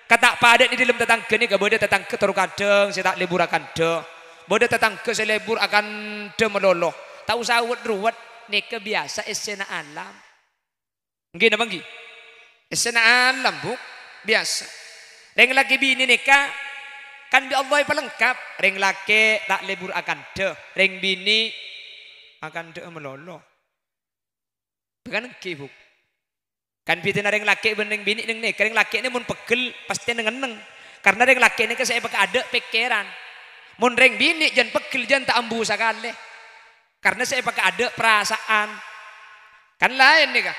Kata padat di dalam tetangga ni ke bodoh tetangga terus kadang saya tak lebur akan de. Bodoh tetangga saya lebur akan de meloloh. Tahu sawut ruwet ni kebiasa esena alam. Nggih napa nggih? Esena alam bu biasa. Reng laki bini nikah kan bi Allah pelengkap. Reng laki tak lebur akan de. Reng bini akan de meloloh. Bukan nggih bu. Kan pitina reng laki bening bini neng nih, reng laki ini mun pegel pasti neng. Karena reng laki ini ke saya pakai ada pikiran. Mun reng bini jangan pegel jangan tak ambu sakale. Karena saya pakai ada perasaan. Kan lain nih kak.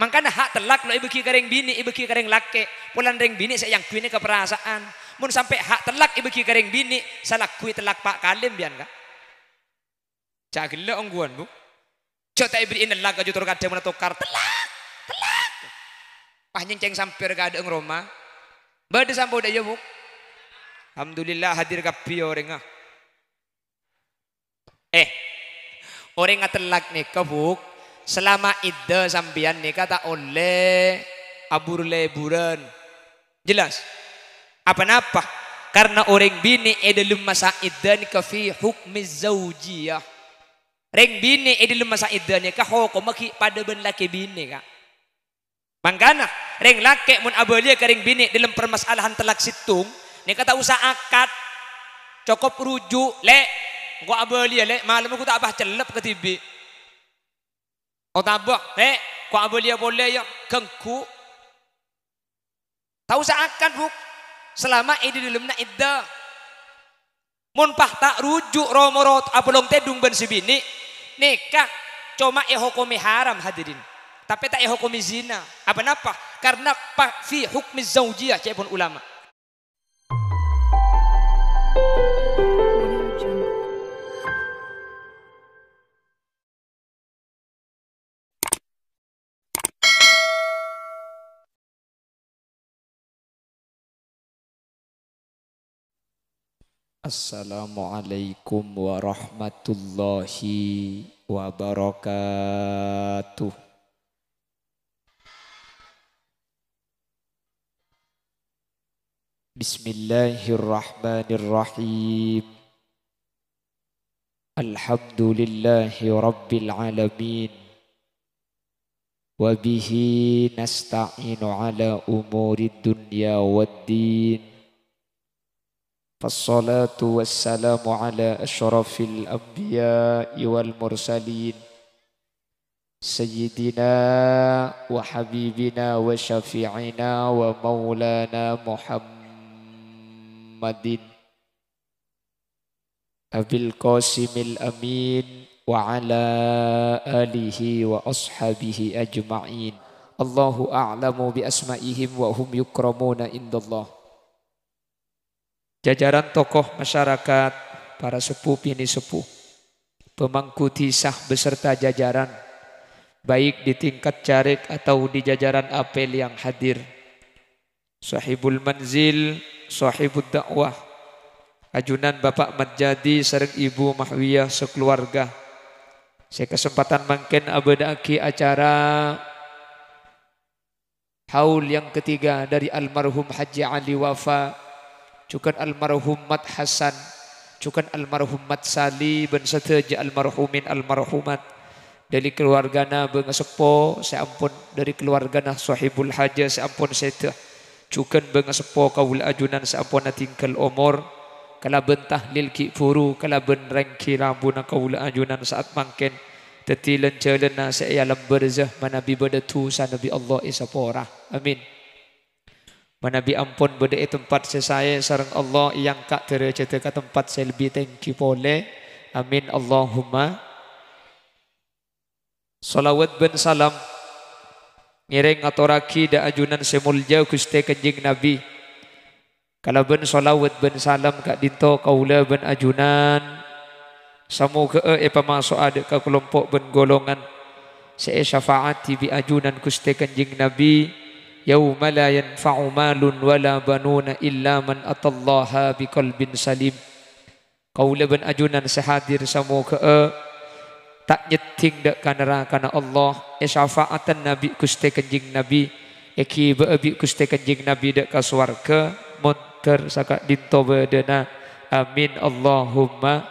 Makanya hak telak lo ibu ki reng bini, ibu ki reng laki. Pulan reng bini saya yang kuini ke perasaan. Mun sampai hak telak ibu ki reng bini, salah kui telak pak kalim bian kak. Cagile ongguan bu. Coba ibri ini lag aja turun kadang mana tukar telak. Panjang ceng sampir ke ada Roma. Bade sampai udah ya bu. Alhamdulillah hadir kapi orang ah. Orang telak nih kabuk. Selama iddah sambian nih kata oleh abur leburan. Jelas? Apa-apa? Karena orang bini dalam masa iddah nih kafi hukmi zaujiyah. Reng bini dalam masa iddah nih kah hukum pada ben laki bini kak. Mangkana reng laki mun abalia ke reng bini dalam permasalahan telak situng ni kata usah akad cukup rujuk le gua abalia le malam aku tak apa celep ke tibi oh tabak le gua abalia boleh ya gengku tak usah akad buk selama di dalam na iddah mun pah tak rujuk romorot apalong tedung ben si bini nikah cuma hukumi haram hadirin. Tapi tak hukum zina. Apa-apa? Karena fi hukmi zaujiyah pun ulama. Assalamualaikum warahmatullahi wabarakatuh. Bismillahirrahmanirrahim. Alhamdulillahi rabbil alamin. Wa bihi nasta'inu ala umuri dunya waddin. Fassalatu wassalamu ala asyrafil anbiya'i wal mursalin. Sayyidina wa habibina wa syafi'ina wa maulana Muhammadin Abil Qasimil Amin wa ala alihi wa ashabihi ajma'in. Allahu a'lamu bi asma'ihim wa hum yukramuna indallah. Jajaran tokoh masyarakat, para sepuh bini sepuh, pemangku tisah beserta jajaran, baik di tingkat carik atau di jajaran apel yang hadir. Sahibul manzil, sahibul dakwah, ajunan Bapak Madjadi sareng Ibu Mahwiyah sekeluarga. Saya kesempatan mangken abadaki acara haul yang ketiga dari almarhum Haji Ali Wafa, cukan almarhum Mat Hasan, cukan almarhum Mat Sali, ben seteja almarhumin almarhumat. Dari keluargana bengasepo saya ampun, dari keluargana sahibul haja saya ampun saya cukan bengasepo kaul ajunan saya ampun tinggal umur kala bentah lil ki furu kala ben rengki rambuna kaul ajunan saat mangken tetilen celena saya alam berzah manabi badatu sanabi Allah isapora amin. Manabi ampun beda tempat saya sareng Allah yang kak terceta ke tempat saya lebih thank you boleh amin Allahumma. Salawat ben salam ngiring aturaki da ajunan semulja Gusti Kanjeng Nabi. Kalau ben salawat ben salam kak dinto kaula ben ajunan samoga pamasuk ada ke kelompok ben golongan saya syafaati bi ajunan Gusti Kanjeng Nabi yauma la yanfa'u malun wala banuna illa man atallaha biqalbin salim. Kaula ben ajunan sehadir samoga tak nyeting dak kanara kana Allah syafaatan Nabi Gusti Kanjeng Nabi eki beebi Gusti Kanjeng Nabi dek ka swarga monter saka dinto bedena amin Allahumma.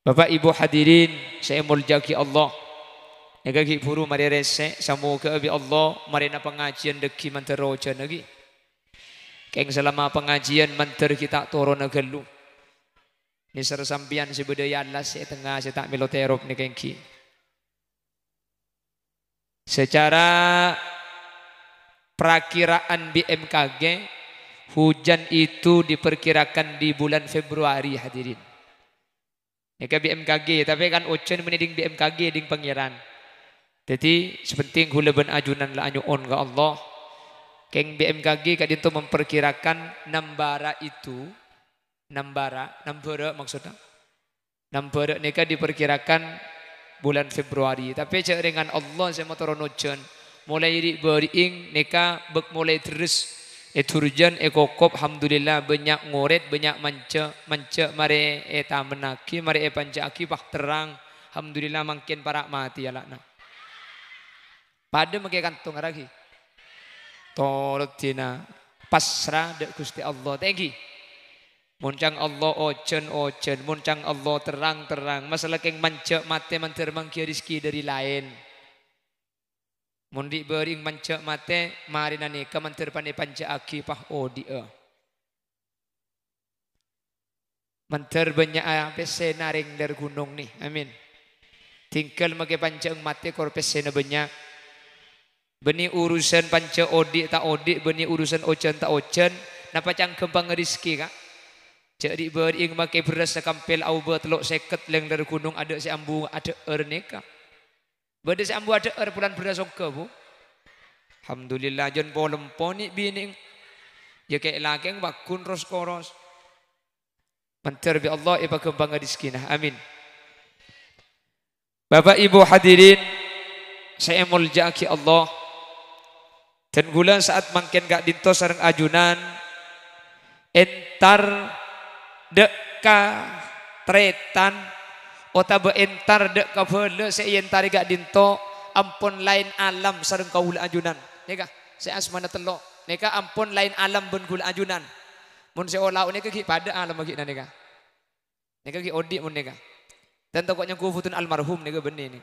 Bapak Ibu hadirin saya muljaki Allah negagi puru mari rese samoga abi Allah marina pengajian deki manteroja nagi keng selama pengajian manter kita turun negelu ni sampian si budaya Allah si tengah si tak meloterop ni kengki. Secara perakiraan BMKG hujan itu diperkirakan di bulan Februari hadirin. Ini BMKG tapi kan ocean meniding BMKG ding pangeran. Jadi sepenting hulaban ajunan la anyuon ke Allah. Keng BMKG kadinto memperkirakan nambara itu nambara maksudnya nambara neka diperkirakan bulan Februari tapi cek dengan Allah saya mau turun hujan mulai di bering neka bek mulai terus turjan kokop alhamdulillah banyak ngoret banyak manca mare eta menaki mare panjaki pak terang alhamdulillah makin para mati ya lakna pada makai kantung lagi tolot tina pasrah dek Gusti Allah thank muncang Allah ojen muncang Allah terang masalah keng mancak mate manter mangki rizki dari lain mundi bering mancak mate mari nani ka manter pane panca aki pah odia manter banyak pese naring dari gunung nih amin tinggal make panca mate kor pese na banyak beni urusan panca odi tak odi beni urusan ojen tak ojen napa cangkem bang rizki kak. Jadi bering makai beras sekampel au telok seket leng dari gunung ada si ambu ada neka. Bade si ambu ada bulan beras songke bu. Alhamdulillah jon polem poni bining. Ya kayak lakeng bakun ros koros. Manter bi Allah iba kembang rizkina. Amin. Bapak Ibu hadirin saya muljaki Allah. Dan gula saat mangken gak dinto sareng ajunan entar deka tretan otabe entar deka bele seyentar gak dinto ampun lain alam sareng kaula ajunan neka saya asmana telok neka ampun lain alam ben kula ajunan mun seolah neka ki pada alam bagi neka ki odi mun neka dan tokoknya kufutun almarhum neka benih ni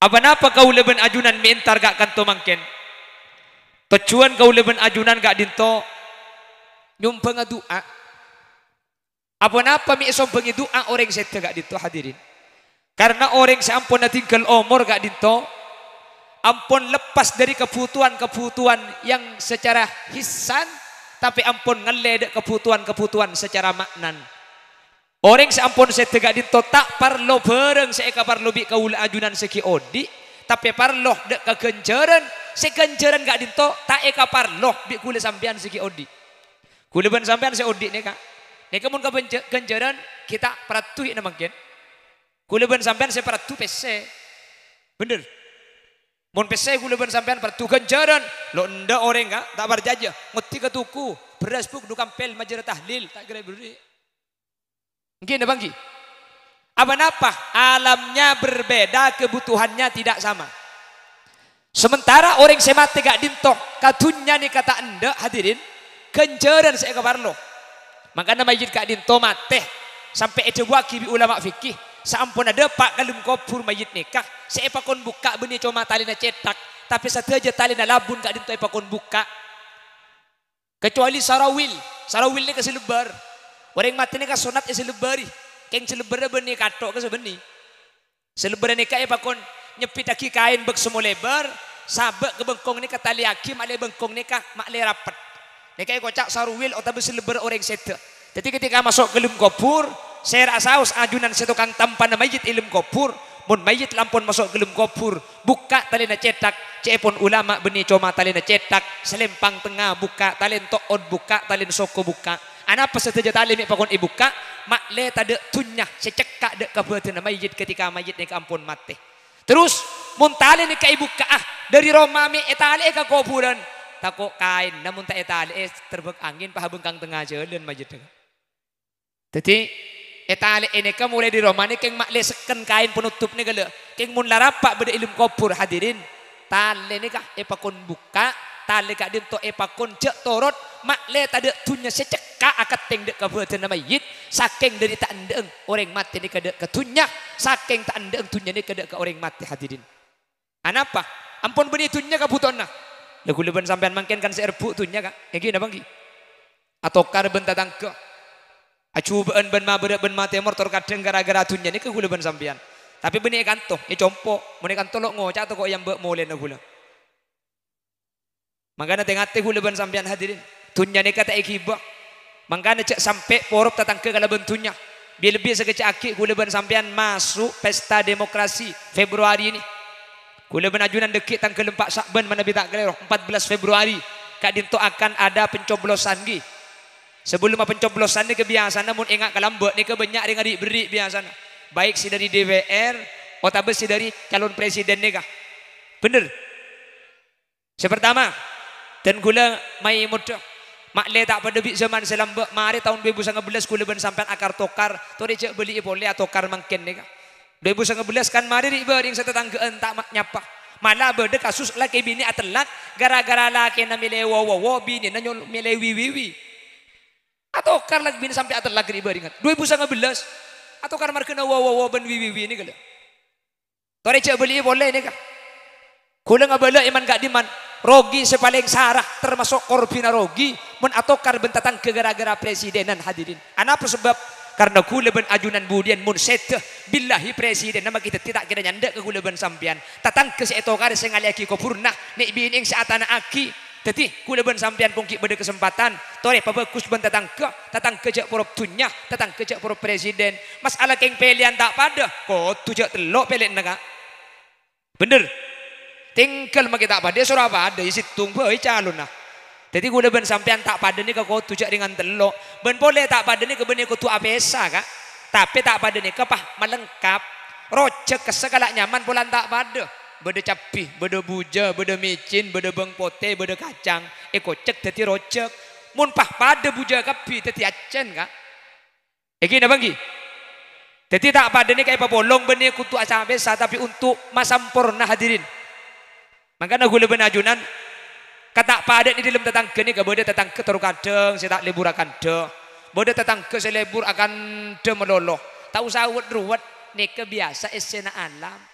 apa napa kaula ben ajunan mi entar gak kanto mangken tujuan kaula ben ajunan gak dinto nyumpeng doa apa-apa mi sombeng doa orang sete gak dinto hadirin karena orang seampun tinggal umur gak dinto ampun lepas dari kebutuhan yang secara hisan tapi ampun ngeledek kebutuhan secara maknan orang seampun sete gak dinto tak parlo bareng seeka parlo bi kaula ajunan seki odi tapi parlo dek kegenjaran segenjaran gak dinto tak eka parlo bi kula sampean seki odi kula ban sampean se odi neka mun kegenjaran kita peratuhi namangken kula ban sampean se peratu pese bener mun pese kula ban sampean peratu genjaran lo nda orang ka tak berjaja ngeti ke tuku beras puk du kampel majer tahlil tak kira beri mungkin bangki apa napa alamnya berbeda kebutuhannya tidak sama sementara orang semate gak dintok kadunya ni kata anda hadirin kenjaran saya kabarlo makanya majid gak dinto mate sampai itu waki bi ulama fikih sampun ada pak kalum kopur majid nikah saya pakon buka benih cuma talina cetak tapi satu aja talina labun gak dinto pakon buka kecuali sarawil ni kasih lebar orang mati ni kasunat isi lebari keng selebar benih katok kasih benih selebar nikah pakon nyepit aki kain bek semua lebar sabek ke bengkong ni kata liaki makle bengkong nikah makle rapat nikah kocak sarawil atau selebar orang sete jadi ketika masuk ke lem kopur saya rasa ajunan setukang tampan mayit ilmu kopur mun mayit lampun masuk ke lem kopur buka talina cetak cepon ulama benih coma talina cetak selempang tengah buka talin toon buka talin soko buka anak peserta tali mi pakon ibuka makle tade tunyah secekak dek kabuatan mayit ketika mayit ni ampun mati terus mun tali ni ibuka dari Roma mi etali ka kopuran tako kain namun tak etali terbek angin pahabeng kang tengah jalan mayit jadi tali ini ka mulai di Roma ni keng makle seken kain penutup ni gala keng mun larapak beda ilmu kopur hadirin tali ni kah pakon buka tali kak dinto pakon cek torot makle tade tunya seceka akat teng dek kabuatan nama yit saking dari tak andeng orang mati ni kadek ketunya saking tak andeng tunya ni kadek ke orang mati hadirin anapa ampun beni tunya kabutonna lagu leban sampean mangken kan serbu tunya kak gini banggi atau karben tatang ke acubaan ben ma berat ben ma temor tor kadang gara-gara tunya ni ke gula ben sampean tapi beni kanto compo meni kanto lo ngocak to kok yang mbek molen gula mangkana tengate gula ben sampean hadirin tunya ni kata ikibah mangkana cek sampai porop tatang ke kala bentunya biar lebih sekecak aki gula ben sampean masuk pesta demokrasi Februari ini gula ben ajunan dekik tang ke lempak Sakben mana tak kelero 14 Februari kak dinto akan ada pencoblosan gi. Sebelum pencoblosan ni kebiasaan namun ingat kalambek ni kebanyak dengan diberi biasanya baik si dari DPR atau si dari calon presiden ni kah bener sepertama dan gula mai muda makle tak pada bik zaman selambek mari tahun 2011 gula ben sampai akar tokar tu dia cek beli boleh atau tokar mangken ni kah 2011 kan mari riba ring setetanggaan tak nyapa malah beda kasus laki bini atelak gara-gara laki na milih wo bini na nyol milih wiwi atau karena bini sampai atas lagi riba ringat 2011 atau karena markena wow ben wiwi ini kala tore cek beli boleh ini kah kula ngabala iman gak diman rogi sepaling sarah termasuk korbina rogi men atau karben tatang ke gara-gara presidenan hadirin anapa sebab karena kula ben ajunan budian mun seteh billahi presiden nama kita tidak kira nyandak ke kula ben sampian tatang ke si etokar sengali aki ko purna nek bining si atana aki teti kula ben sampean pungki beda kesempatan tore pabagus ben tatang ke jak porop tunya tatang ke jak porop presiden masalah keng pelian tak pada kok tujak telok pelek naga bener tinggal maki tak pada surah pada isi tunggu calon nah jadi kula ben sampean tak pada ni kok tujak dengan telok ben boleh tak pada ni ke ben ku tu apesa kak tapi tak pada ni ke pah melengkap rojek ke segala nyaman bulan tak pada beda capih, beda buja, beda micin, beda beng pote, beda kacang. Kocek teti rocek. Mun pah pada buja kapi teti acen kak. Gini banggi. Teti tak pada ni kayak papolong benih kutu asa besa tapi untuk masampurna hadirin. Makanya gula benajunan kata pada ni dalam tetang ke ni ke beda tetang ke terukadeng saya tak lebur akan de. Beda tetang ke saya lebur akan de meloloh. Tak usah ruwet ni kebiasa esena alam.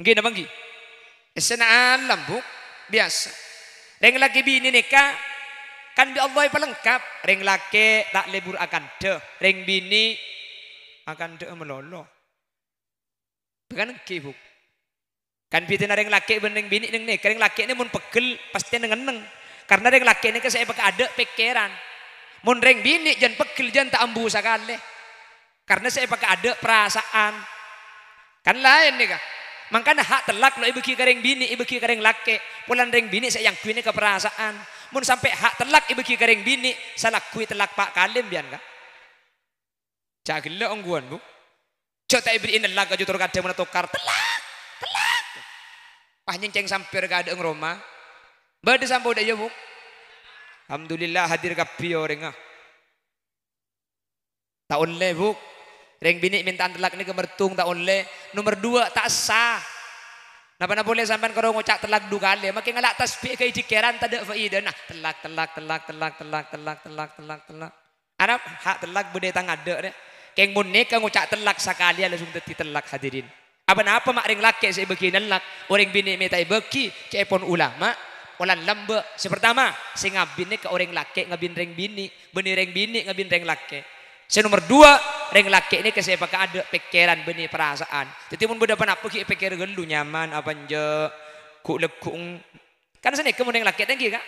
Gini banggi, esena alam bu biasa. Reng laki bini nikah kan bi Allah pelengkap. Reng laki tak lebur akan de, reng bini akan de melolo. Bukan kibuk. Kan bitina reng laki beneng bini neng nikah reng laki ini mun pegel pasti neng. Karena reng laki ini saya pakai ada pikiran. Mun reng bini jangan pegel jangan tak ambu sakale. Karena saya pakai ada perasaan. Kan lain nih kah? Makanya hak telak lo ibu kareng bini ibu kareng laki pulan reng bini saya yang kuini ke perasaan mun sampai hak telak ibu kareng bini salah kui telak pak kalim bian kak cagile ongguan bu coba ibri ini lag aja turun kadang mana tukar telak pahnyeng ceng sampir ke ada Roma bade sampai udah ya bu alhamdulillah hadir kapi orang ah tahun le bu reng bini mintaan telak ini kemertung tak oleh nomor 2 tak sah napa boleh sampean kalau ngocak telak 2 kali makin ngelak tasbih ke dikeran tak ada faedah nah telak Arab hak telak bede tang ada deh keng mun nikah ngocak telak sakali langsung teti telak hadirin apa mak reng laki saya beki nelak orang bini minta beki cepon ulama olan lembe sepertama sing ngabin ke orang laki ngabin reng bini benih reng bini ngabin reng laki nomor 2 reng laki ini saya pakai ada pikiran benih perasaan jadi mun beda apa ki pikir gelu nyaman apa nje ku lekung kan sini kemun reng laki tengki kak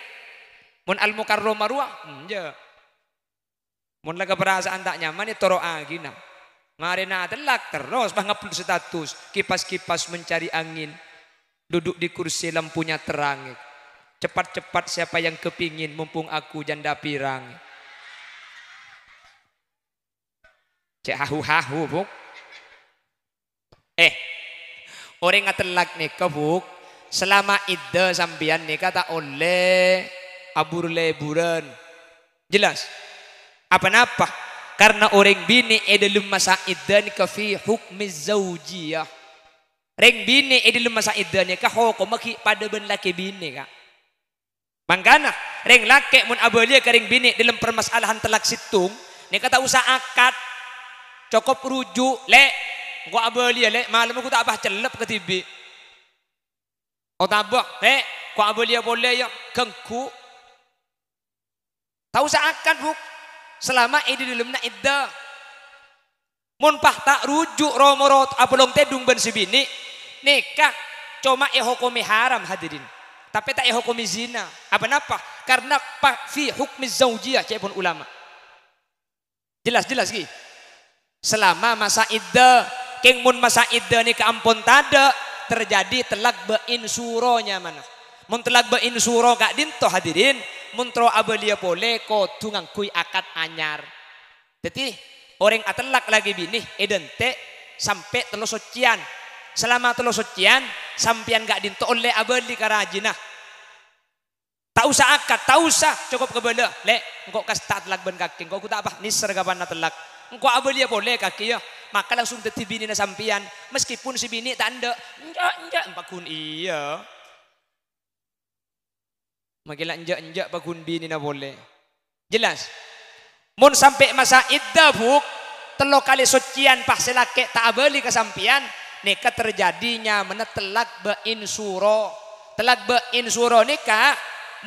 mun al mukarrom marwah nje mun laga perasaan tak nyaman itu toro agina marina telak terus bah ngupload status kipas-kipas mencari angin duduk di kursi lampunya terang cepat-cepat siapa yang kepingin mumpung aku janda pirang cek hahu buk orang ngatelak nikah buk selama iddah sambian nikah tak oleh abur leburan jelas apa-apa Karena orang bini dalam masa iddah nikah fi hukmi zaujiyah. Reng bini dalam masa iddah nikah hukum maki pada ben laki bini kak. Mangkana reng laki mun abalia ka reng bini dalam permasalahan telak situng nikah tak usah akad. Cukup rujuk lek gua abalia lek malam aku tak apa celep ke tibi. Oh tabak lek gua abalia boleh ya kengku. Tak usah akad buk. Selama di dalamna iddah mun pah tak rujuk romorot apelong tedung ben sibini nikah cuma hukumi haram hadirin tapi tak hukumi zina apa napa karena fi hukmi zaujiyah cepun ulama jelas ki selama masa iddah keng mun masa iddah nikah ampun tada terjadi telak bein suronya mana mun telak bein suro gak dinto hadirin muntro abelia pole ko tungang kui akad anyar. Jadi orang atelak lagi bini edente sampai telo sucian. Selama telo sucian sampian gak dinto oleh abeli karajina. Tak usah akad, tak usah cukup kebela. Lek engkau kas tak telak ben kaki, engkau tak apa nisar kapan na telak. Engkau abelia pole kaki ya. Maka langsung teti bini na sampian meskipun si bini tak anda enggak empakun iya. Makilah enjak bakun bini na boleh. Jelas. Mun sampai masa iddah buk telo kali sucian pas selake tak abeli kesampian nikah terjadinya menetelak bein suro. Telak bein suro nikah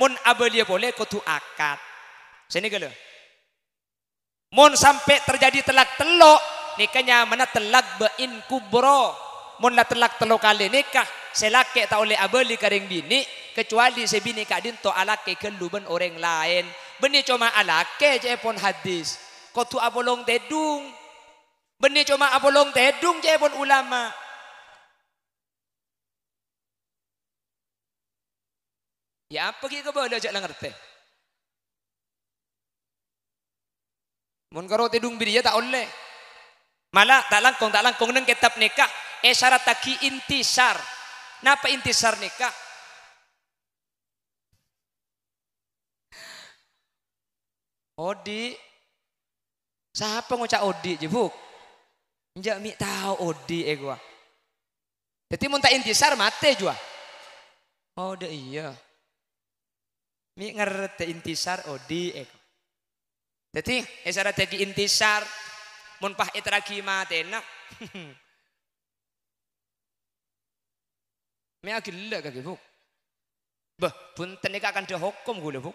mun abeli boleh kudu akad. Sini gelo. Mun sampai terjadi telak telo nikahnya menetelak bein kubro. Mun la telak telo kali nikah selake tak oleh abeli karing bini kecuali sebini kak dinto alake keluben orang lain beni cuma alake cepon hadis kotu abolong tedung beni cuma abolong tedung cepon ulama ya apa ki keboleh jak ngerti mun karo tedung bini ya tak oleh malah tak langkong neng kitab nikah syarat taki intisar napa intisar nikah Odi, siapa ngucap Odi jebuk? Enjak mi tahu Odi gua. Jadi mun tak intisar mate jua. Oh deh iya. Mi ngerti intisar Odi Jadi syarat tadi intisar mun pah itraki matena. Mi agila kaki buk. Bah, punten nikah akan dihukum gula buk.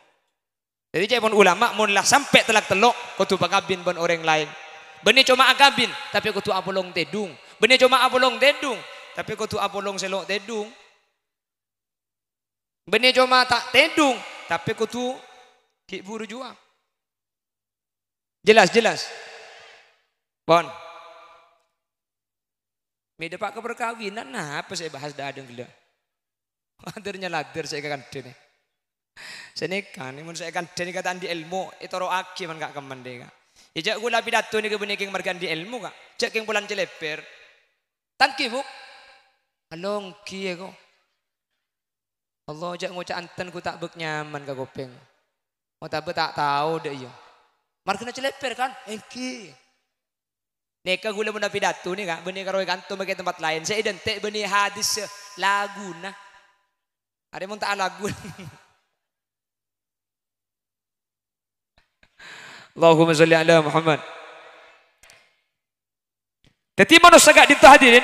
Jadi cepon ulama mun lah sampai telak telok kudu pagabin ben orang lain. Beni cuma agabin tapi kudu apolong tedung. Beni cuma apolong tedung tapi kudu apolong selok tedung. Beni cuma tak tedung tapi kudu ki buru jua. Jelas. Bon. Meda pak keperkawinan nah apa saya bahas dadeng gila. Adernya lader saya kan dene. Saya kan, mun saya kan dene kataan di ilmu itu roaki man gak kemen deka. Ijak gula pidato ni kebeneking margan di ilmu kak. Cek yang bulan celeper. Tangki buk. Along kiye ko. Allah jak ngucap anten ku tak bek nyaman ka kopeng. Mau tak tahu deh iya. Margana celeper kan? Engki. Neka gula muna pidato ni kak. Beni karoy kanto makai tempat lain. Saya identik beni hadis lagu na. Ada mun tak lagu. Allahumma sholli ala Muhammad. Jadi manusia gak dinto hadirin.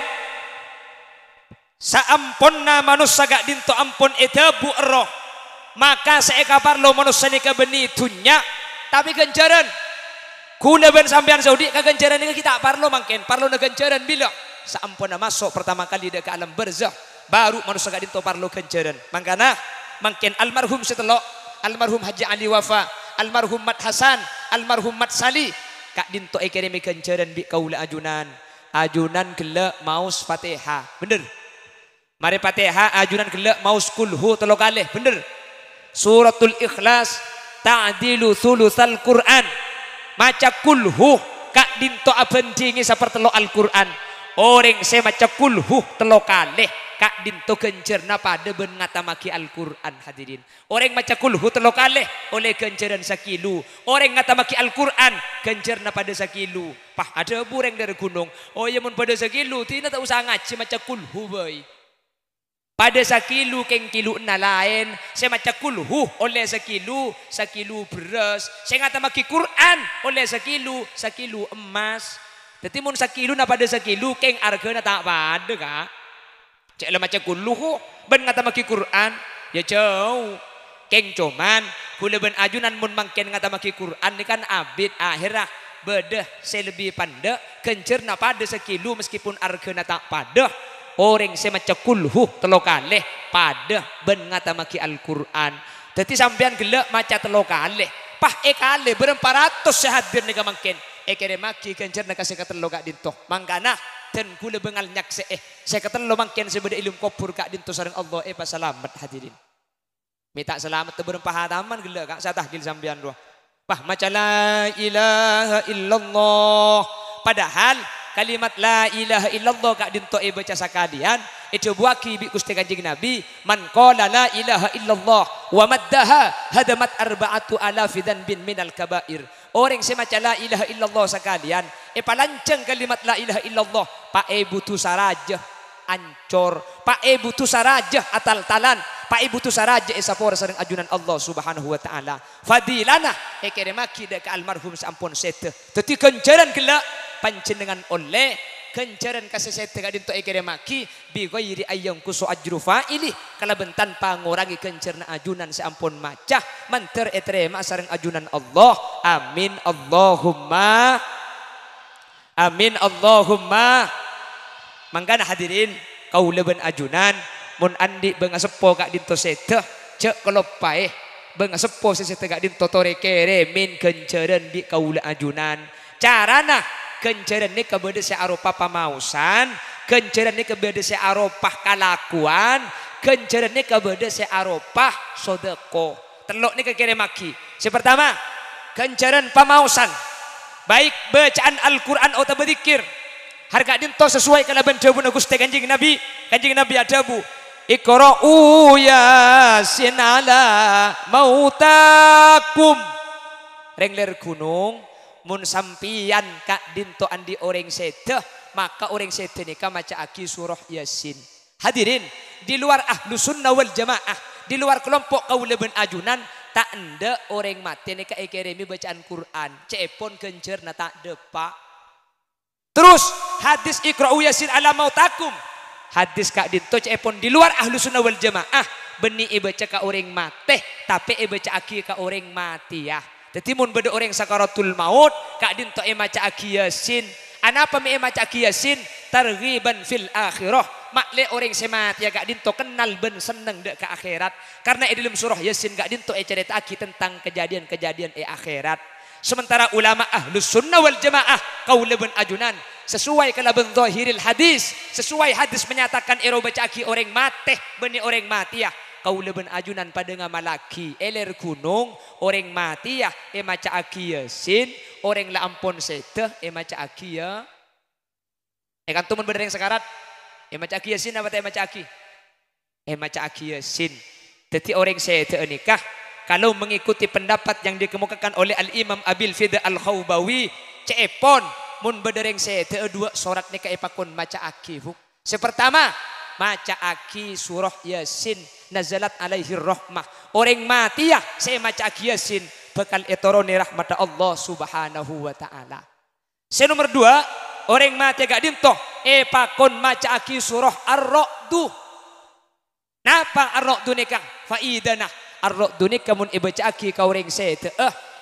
Saamponna manusia gak dinto ampun etabu roh. Maka saya kaparlo manusia ni kebeni dunya. Tapi genjaran. Kula ben sampean Saudi kegenjaran ini kita parlo mangken. Parlo na genjaran bila. Saamponna masuk pertama kali dekat alam barzah. Baru manusia gak dinto parlo genjaran. Mangkana mangken almarhum setelok. Almarhum Haji Ali Wafa. Almarhum Mat Hasan, almarhum Mat Sali, kak dinto ekirimi kencaran bi kaula ajunan gela maus Fatihah, bener. Mari Fatihah ajunan gela maus kulhu telo kalih, bener. Suratul Ikhlas ta'dilu thulutsal Quran. Maca kulhu kak dinto abendingi sapertelo Al-Quran. Orang saya maca kulhu telo kalih kak dinto kencerna pada ben ngatamaki Al-Quran hadirin. Orang maca kulhu telo kalih oleh kenceran sakilu. Orang ngatamaki Al-Quran kencerna pada sakilu. Pah ada bureng dari gunung. Oh ya mun pada sakilu tina tak usah ngaji maca kulhu baik. Pada sakilu keng kilu na lain. Saya maca kulhu oleh sakilu beras. Saya ngatamaki Quran oleh sakilu emas. Jadi mun sakilu na pada sakilu keng argana tak pada kak. Cek lah macam kulluhu ben ngatamaki Quran ya jauh keng cuman kula ben ajunan mun mangken ngatamaki Quran ni kan abid akhirah bedah saya lebih pandai kencerna pada sekilu meskipun argana tak pada orang saya macam kulluhu telo kalih pada ben ngatamaki Al-Quran. Jadi sampean gelak maca telo kalih pah kalih berempat ratus sehadir ni mangken kere maki kencerna kasih katelo gak dintoh mangkana dan kula bengal nyakse saya kata lo mangken sebeda ilmu kubur kak dinto sareng Allah pas selamat hadirin minta selamat teberem pahataman gila kak saya tahgil sambian doa pah maca la ilaha illallah padahal kalimat la ilaha illallah kak dinto baca sakalian itu buaki bi Gusti Kanjeng Nabi man qala la ilaha illallah wa maddaha hadamat arba'atu alafidan bin minal kabair. Orang saya maca la ilaha illallah sekalian palanceng kalimat la ilaha illallah pak butuh saraja ancor pak butuh saraja atal-talan pak butuh saraja sapor sareng ajunan Allah subhanahu wa ta'ala fadilana kere maki dek almarhum sampun sete teti kenceran gelak panjenengan oleh kenceran kasih sete kadin to kere maki bi ghairi ayyang kusu ajru fa'ili kalaben tanpa ngurangi kencerna ajunan sampun macah manter etrema sareng ajunan Allah amin Allahumma amin Allahumma. Mangkana hadirin kau leben ajunan mun andi benga sepo kak dinto sete cek kelopai benga sepo sete kak dinto tore kere min kenceran di kaula ajunan carana kenceran ni kebede se aropa pamausan kenceran ni kebede se aropa kalakuan kenceran ni kebede se aropa sodeko telok ni kekere maki sepertama kenceran pamausan baik bacaan Al-Quran atau berzikir harga dinto sesuai kalau bendebu Gusti Kanjeng Nabi adabu iqra'u yasin ala mautakum rengler gunung mun sampian kak dinto andi orang sede maka orang sede nika maca aki surah Yasin. Hadirin di luar ahlu sunnah wal jamaah di luar kelompok kaula ben ajunan tak ende orang mati nika ekeremi bacaan Quran cepon kencerna tak depak. Terus hadis iqra'u yasin ala mautakum hadis kak dinto cepon di luar ahlu sunnah wal jamaah beni baca ka orang mati tapi baca aki ka orang mati ya. Jadi mun beda orang sakaratul maut kak dinto maca aki yasin anapa me maca aki yasin targhiban fil akhirah makle orang semat ya kak dinto kenal ben seneng dek ke akhirat karena dalam surah yasin kak dinto cerita aki tentang kejadian-kejadian akhirat. Sementara ulama ahlus sunnah wal jamaah kaula ben ajunan sesuai kalaben zahiril hadis sesuai hadis menyatakan ero baca aki orang mati beni orang mati ya kaula ben ajunan pada ngamalaki eler gunung orang mati ya maca aki yasin orang la ampun sete maca aki ya kan tumun bedereng sekarat maca aki yasin apa teh maca aki maca aki yasin. Jadi orang sete nikah kalau mengikuti pendapat yang dikemukakan oleh Al-Imam Abil Fida Al-Khawbawi cepon mun bedereng sete dua sorat nikah epakun maca aki sepertama maca aki surah Yasin nazalat alaihi rahmah orang mati ya saya maca aki Yasin bakal etoroni rahmat Allah subhanahu wa ta'ala. Saya nomor dua orang mati gak dintoh epakun maca aki surah Ar-Ra'du. Napa Ar-Ra'du nikah faidanah Ar-Ra'du nikah mun ibaca aki ka orang sete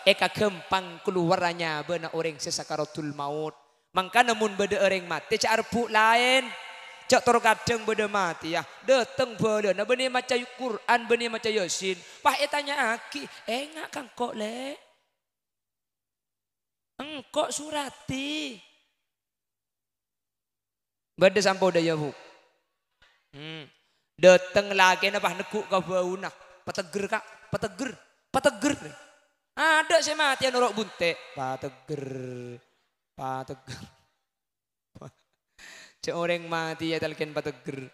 eka kempang keluarannya beuna orang sesakaratul maut. Mangkana mun beda orang mati ca arpu lain cak tor kadang beda mati ya dateng beuleuh beuni maca Quran beuni maca Yasin pah tanya aki engak kang kok le engkok surati beda sampo daya bu dateng lagi napah nekuk ka bauna peteger kak peteger ada saya mati yang norok bunte peteger cek orang mati ya talken peteger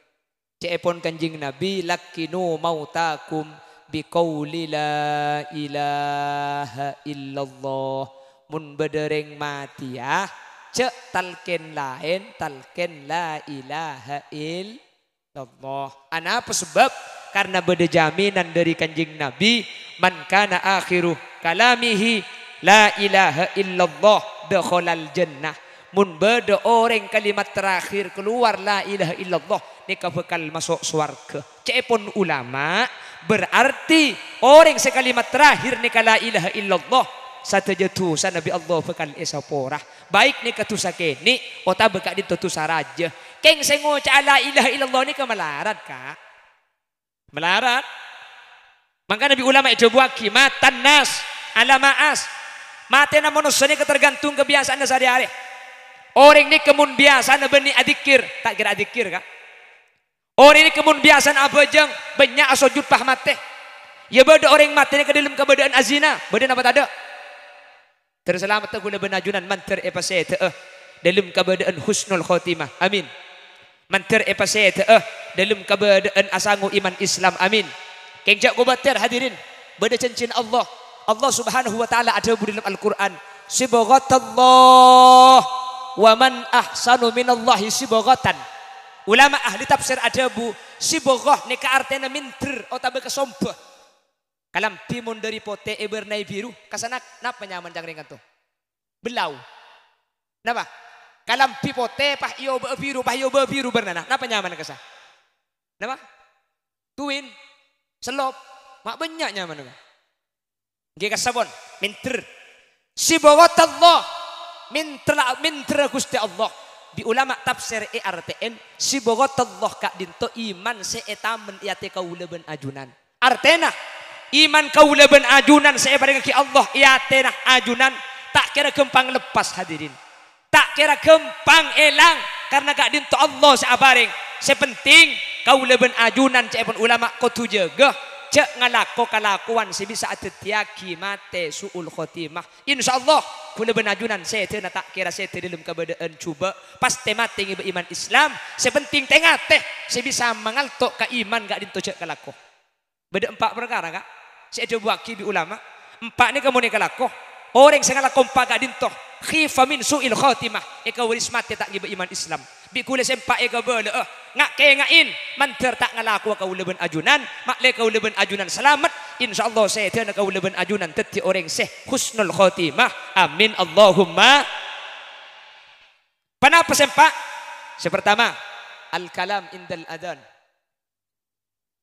Cepon kanjing Nabi lakinu mautakum biqauli la ilaha illallah. Mun bedereng mati ya, cek talken lain talken la ilaha illallah. Apa sebab? Karena beda jaminan dari kanjing Nabi, man kana akhiru kalamihi la ilaha illallah dakhalal jannah. Mun beda orang kalimat terakhir keluar la ilaha illallah, nikah bekal masuk surga. Cepon ulama berarti orang sekalimat terakhir nikah la ilaha illallah satu jatuh Nabi Allah bekal esaporah. Baik nikah tu sakeni ota bekal ditutu saraja. Keng sengo ca la ilaha illallah nikah melarat kak. Melarat. Maka Nabi ulama itu buat matan nas ala ma'as. Matena manusia ini ketergantung kebiasaan sehari-hari. Orang ini kemun biasa beni adikir, tak kira adikir kak. Orang ini kemun biasa abajang banyak asojud pahmate. Ya beda orang mati ini ke dalam keberadaan azina, beda apa tak ada. Terselamat guna benajunan manter epasete dalam keberadaan husnul khotimah. Amin. Manter epasete dalam keberadaan asangu iman Islam. Amin. Kenjak kubater hadirin beda cincin Allah. Allah subhanahu wa ta'ala ada di dalam Al-Quran. Sibghatallah wa man ahsanu minallahi sibghatan. Ulama ahli tafsir ada bu sibghah nika artinya minter atau kesombah. Kalam timun dari pote bernai biru kasanak napa nyaman jang ringan tuh. Belau. Napa? Kalam pipote pah iyo biru bernana. Napa nyaman kasah? Napa? Tuin selop mak banyak nyaman napa? Nggih kasabon minter. Sibghatallah minter Gusti Allah. Di ulama tafsir artn sibghatallah kak dinto iman seetamen iate kaula ben ajunan. Artena iman kaula ben ajunan saya pada kaki Allah iate nah ajunan tak kira gempang lepas hadirin. Tak kira gempang elang karena kak dinto Allah seabaring. Sepenting kaula ben ajunan cepon ulama kudu jaga cek ngalako kalakuan sebisa atetiaki mate suul khotimah. Insyaallah kula benajunan saya tak kira saya dalam keberadaan coba pasti mati ngiba iman Islam. Sepenting tengah teh sebisa mengaltok ke iman gak dinto cek kalako. Beda 4 perkara kak. Saya coba ki bi ulama 4 ni kamu ni kalako. Orang sing ngalako 4 gak dinto khifa min suil khotimah. Eka waris mati tak ngiba iman Islam. Bi kula sempak eka bele ngak ke ngain manter tak ngalaku kau leben ajunan mak le kau leben ajunan selamat insyaallah saya tiada kau leben ajunan teti orang seh husnul khotimah amin Allahumma. Kenapa sempak? Sepertama al kalam indal adan.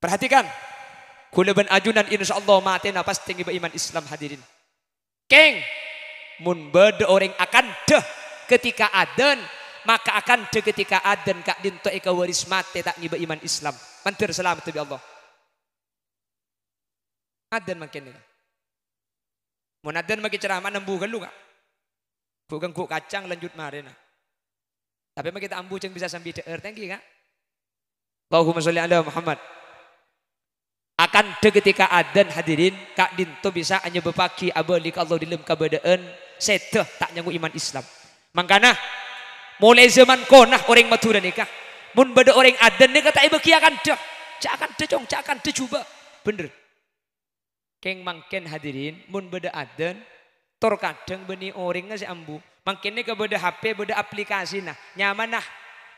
Perhatikan kau leben ajunan insyaallah matena pasti ngiba iman Islam hadirin. Keng mun bede orang akan deh ketika adan maka akan ketika adan kak dinto eka waris mate tak ngiba iman Islam. Mantir selamat bi Allah. Adan makin ni. Mun adan magi ceramah nembu gelu kak. Bukan ku kacang lanjut marina. Tapi magi kita ambu ceng bisa sambil deer tangki kak. Allahumma sholli ala Muhammad. Akan ketika adan hadirin kak dinto bisa hanya bepaki abalik Allah dalam keberadaan seteh tak nyangu iman Islam. Mangkana mulai zaman konah orang Madura nikah. Mun beda orang adan nikah tak ibeki akan dah. Cak akan dah cong, cak akan dah coba. Bener. Keng mangken hadirin, mun beda adan tor kadang beni orang ngasih ambu. Mangken ni ke beda HP, beda aplikasi nah. Nyaman nah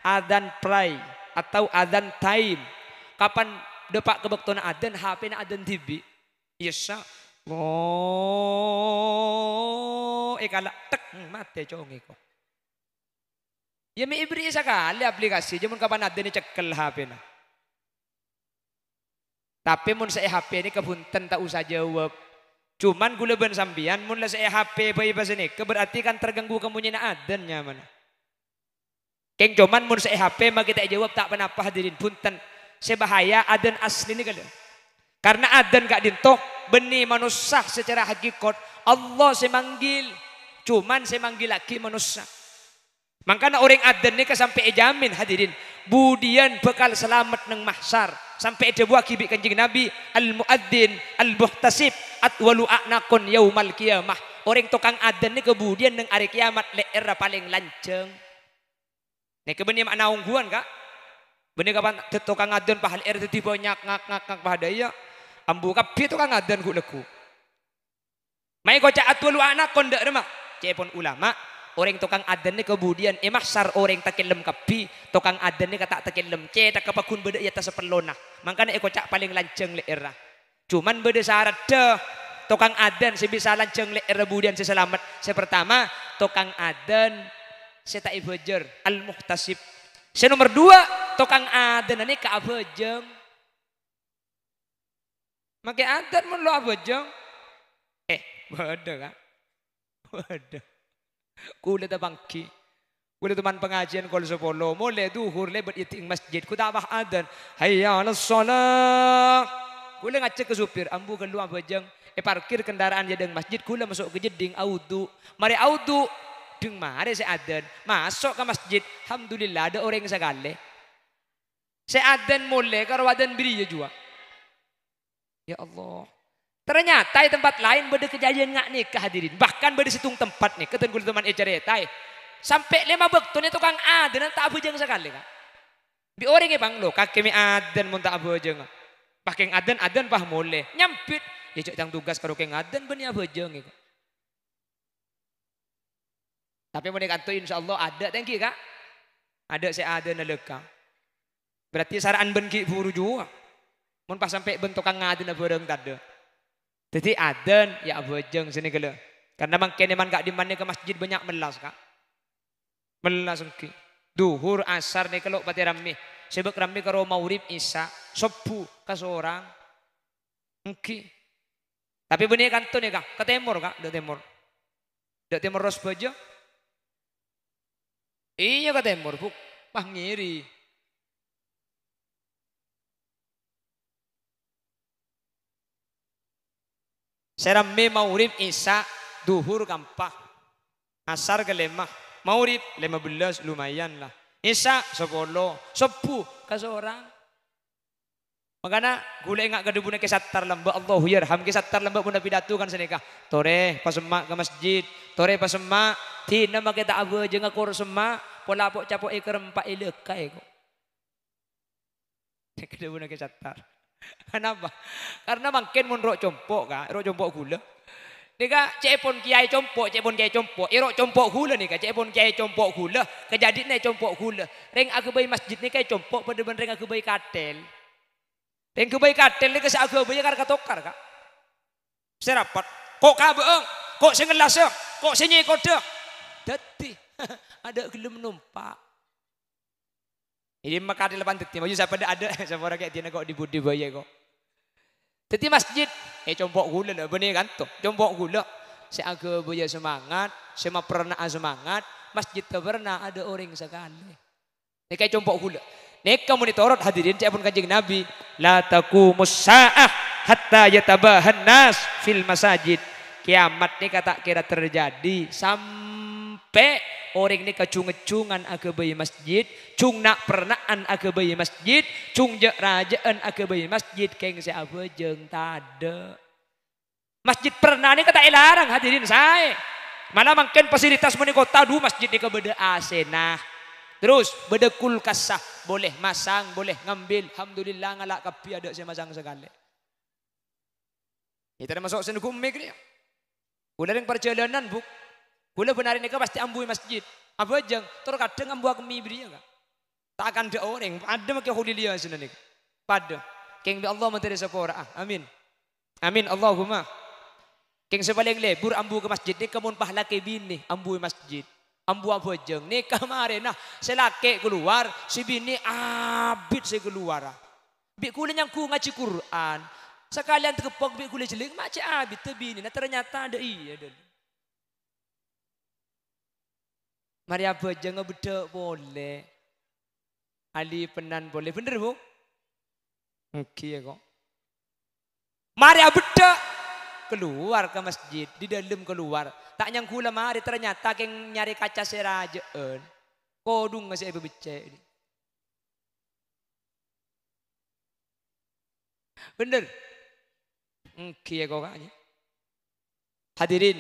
adan play atau adan time. Kapan depak kebektona adan HP na adan TV. Yesa. Oh, ekala tek mate cong eko. Ya mi ibri sekali aplikasi, jamun kapan ada ni cekel HP na. Tapi mun saya HP ni kebunten tak usah jawab. Cuman gula ben sambian mun lah saya HP bayi bahasa ni, berarti kan terganggu kemunya na adan nyaman. Keng cuman mun saya HP mah kita jawab tak apa hadirin punten. Sebahaya adan asli ni kada. Karena adan gak dintok benih manusia secara hakikat Allah semanggil. Cuman semanggil lagi manusia. Makanya orang adan ni sampai jamin hadirin budian bekal selamat neng mahsyar sampai ada buah kibik kanjeng Nabi al muadzin al muhtasib atwalu a'naqun yaumal qiyamah. Orang tukang adan ni kemudian neng hari kiamat leer paling lanceng. Nek kebenih makna ungguan kak Benih kapan tukang adan pahal air tadi banyak ngak pahadaya. Ambu kapi tukang adan ku leku. Mai kocak atul anak kondak nama. Cepon ulama. Orang tukang adan ni kemudian mahsar orang takilem kapi. Tukang adan ni kata takilem. Tak kapakun beda ia tak sepelona. Makanya kocak paling lanceng le era. Cuman beda syarat dah. Tukang adan saya bisa lanceng le era kemudian saya selamat. Saya pertama tukang adan saya tak ibajar al-muhtasib. Saya nomor 2 tukang adan ini ka abajeng. Makai adan mun lo abajeng. Waduh kan. Waduh. Kula ta bangki. Kula teman pengajian kol 10 mulai duhur lebet iting masjid ku tabah adan. Hayya 'alas shalah. Kula ngacek ke supir ambu kelu abajeng. Parkir kendaraan jadeng masjid kula masuk ke jeding audu. Mari audu. Deng mari saya adan masuk ke masjid, alhamdulillah ada orang yang segale. Saya adan mulai karo adan beri juga. Ya Allah. Ternyata di tempat lain beda kejadian ngak nih kehadirin. Bahkan beda situng tempat nih ketemu teman cerita. Sampai 5 waktu nih tukang adan tak abujeng sekali kan. Bi orang yang bang lo kakek mi adan mun tak abujeng. Pakai adan pah mulai nyampit. Ya cek tang tugas karo keng adan benih abujeng gitu. Tapi mereka tu insya Allah ada, thank you kak. Ada saya ada naleka. Berarti saraan benki buru juga. Mun pas sampai bentukan ngaden na bareng tade. Jadi adan ya abojeng sini kele. Karena mangkene man gak dimane ke masjid banyak melas kak. Melas engki. Duhur asar nih kalau pati rame. Sebab rame karo maurib isya. Sobu ka seorang. Engki. Tapi benih kanto nih kak. Ke timur kak. Ke timur. Ke timur Rosbojo. Iya ke timur buk. Pah ngiri. Serame maurib isya duhur gampang. Asar ke lemah. Maurib 15 lumayan lah. Isya 10. Sepuh ke seorang. Makanya gula enggak kedebuna ke satar lembak Allahu yarham ke satar lembak pun pidato kan senikah. Tore pas emak ke masjid. Tore pas emak. Tina make tak abe jeung ngakor semak. Pola pok capok kerempak ileukai kok. Kedebuna ke satar. Kenapa? Karena makin mun rok compok kak, rok compok gula. Nika cepon kiai compok, rok compok gula nika, cepon kiai compok gula, kejadian compok gula. Reng aku bayi masjid nika compok pada ben reng aku bayi katel. Reng aku bayi katel nika sa aku bayi kar katokar kak. Serapat, kok kabeeng, kok sengelas, kok senyekode. Dadi ada gelem numpak. Ini maka di lepan teti, maju siapa ada siapa orang kayak dia kok di Budibaya kok. Teti masjid, compok gula lah, bener kan tuh, compok gula. Saya agak buaya semangat, saya pernah semangat, masjid tak pernah ada orang sekali. Ini kayak compok gula. Nek kamu ditorot hadirin, saya pun kanjeng Nabi, la taqumus sa'ah hatta yatabahan nas fil masajid. Kiamat ini kata kira terjadi sampai orang ini kecung-ngecungan agabai masjid, cung nak pernaan agabai masjid, cung je rajaan agabai masjid, keng saya abajeng tada. Masjid pernah ini kata ilarang hadirin saya. Malah makin fasilitas meni kota du masjid ini kebeda asenah. Terus beda kulkasah, boleh masang, boleh ngambil. Alhamdulillah ngalak kapi ada saya masang sekali. Kita masuk sini kumik ni. Udah yang perjalanan buk. Gula benar ini pasti ambui masjid. Apa aja, terkadang ambu aku mibri ya. Tak akan ada orang. Ada makai hulilia sini nih. Pada. Keng Allah menteri sepora. Amin. Amin Allahumma. Keng sebaling lebur ambu ke masjid ni kemun pahala ke bini ambui masjid. Ambu apa aja. Ni kemarin nah selake keluar si bini abid saya keluar. Bik kulen yang ku ngaji Quran. Sekalian terkepok bik kulen jeling macam abid tu bini. Nah ternyata ada iya dan. Mari apa jangan bedek boleh. Ali penan boleh. Bener bu? Oke kok. Mari bedek. Keluar ke masjid. Di dalam keluar. Tak nyangkula mari ternyata keng nyari kaca serajaan. Kodung ngasih ibu becek. Bener? Oke kok kayaknya. Hadirin.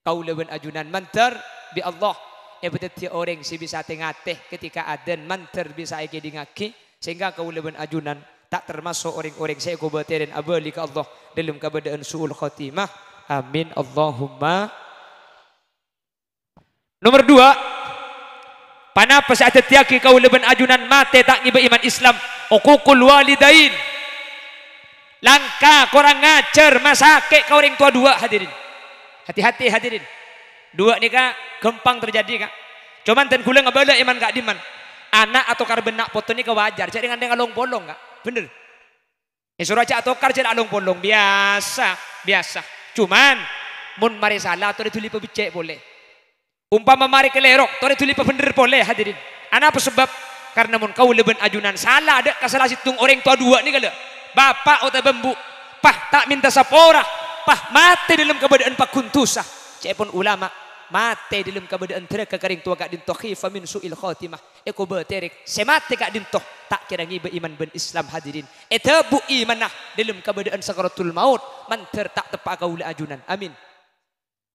Kau leban ajunan mantar. Bi Allah. Betul orang si bisa tengah ketika adan manter bisa ike dingaki Sehingga kau leben ajunan tak termasuk orang-orang saya kau berterin abali ke Allah dalam keadaan suul khatimah. Amin Allahumma. Nomor 2, panapa saat tiaki kau leben ajunan mate tak ngiba iman Islam, uququl walidain. Langka korang ngajar masake kau orang tua dua hadirin. Hati-hati hadirin. Dua ni kak gampang terjadi kak. Cuman ten kula ngabala iman kak diman. Anak atau kar benak foto ni kewajar. Jadi dengan along bolong kak. Bener. Surah cak atau kar jadi along bolong biasa, biasa. Cuman mun mari salah atau dituli pebicek boleh. Umpama mari kelerok, atau dituli bener boleh hadirin. Anak apa sebab? Karena mun kau leben ajunan salah ada kasalah situng orang tua dua ni kala. Bapak atau bembu, pah tak minta sapora, pah mati dalam keadaan pakuntusah. Cepon ulama mati dalam keadaan terka kering tua kak dintoh khifa min su'il khatimah. Eko berterik semati kak dintoh tak kira ngiba iman ben Islam hadirin. Etabu imanah dalam keadaan sakaratul maut manter tak tepak kau ajunan. Amin.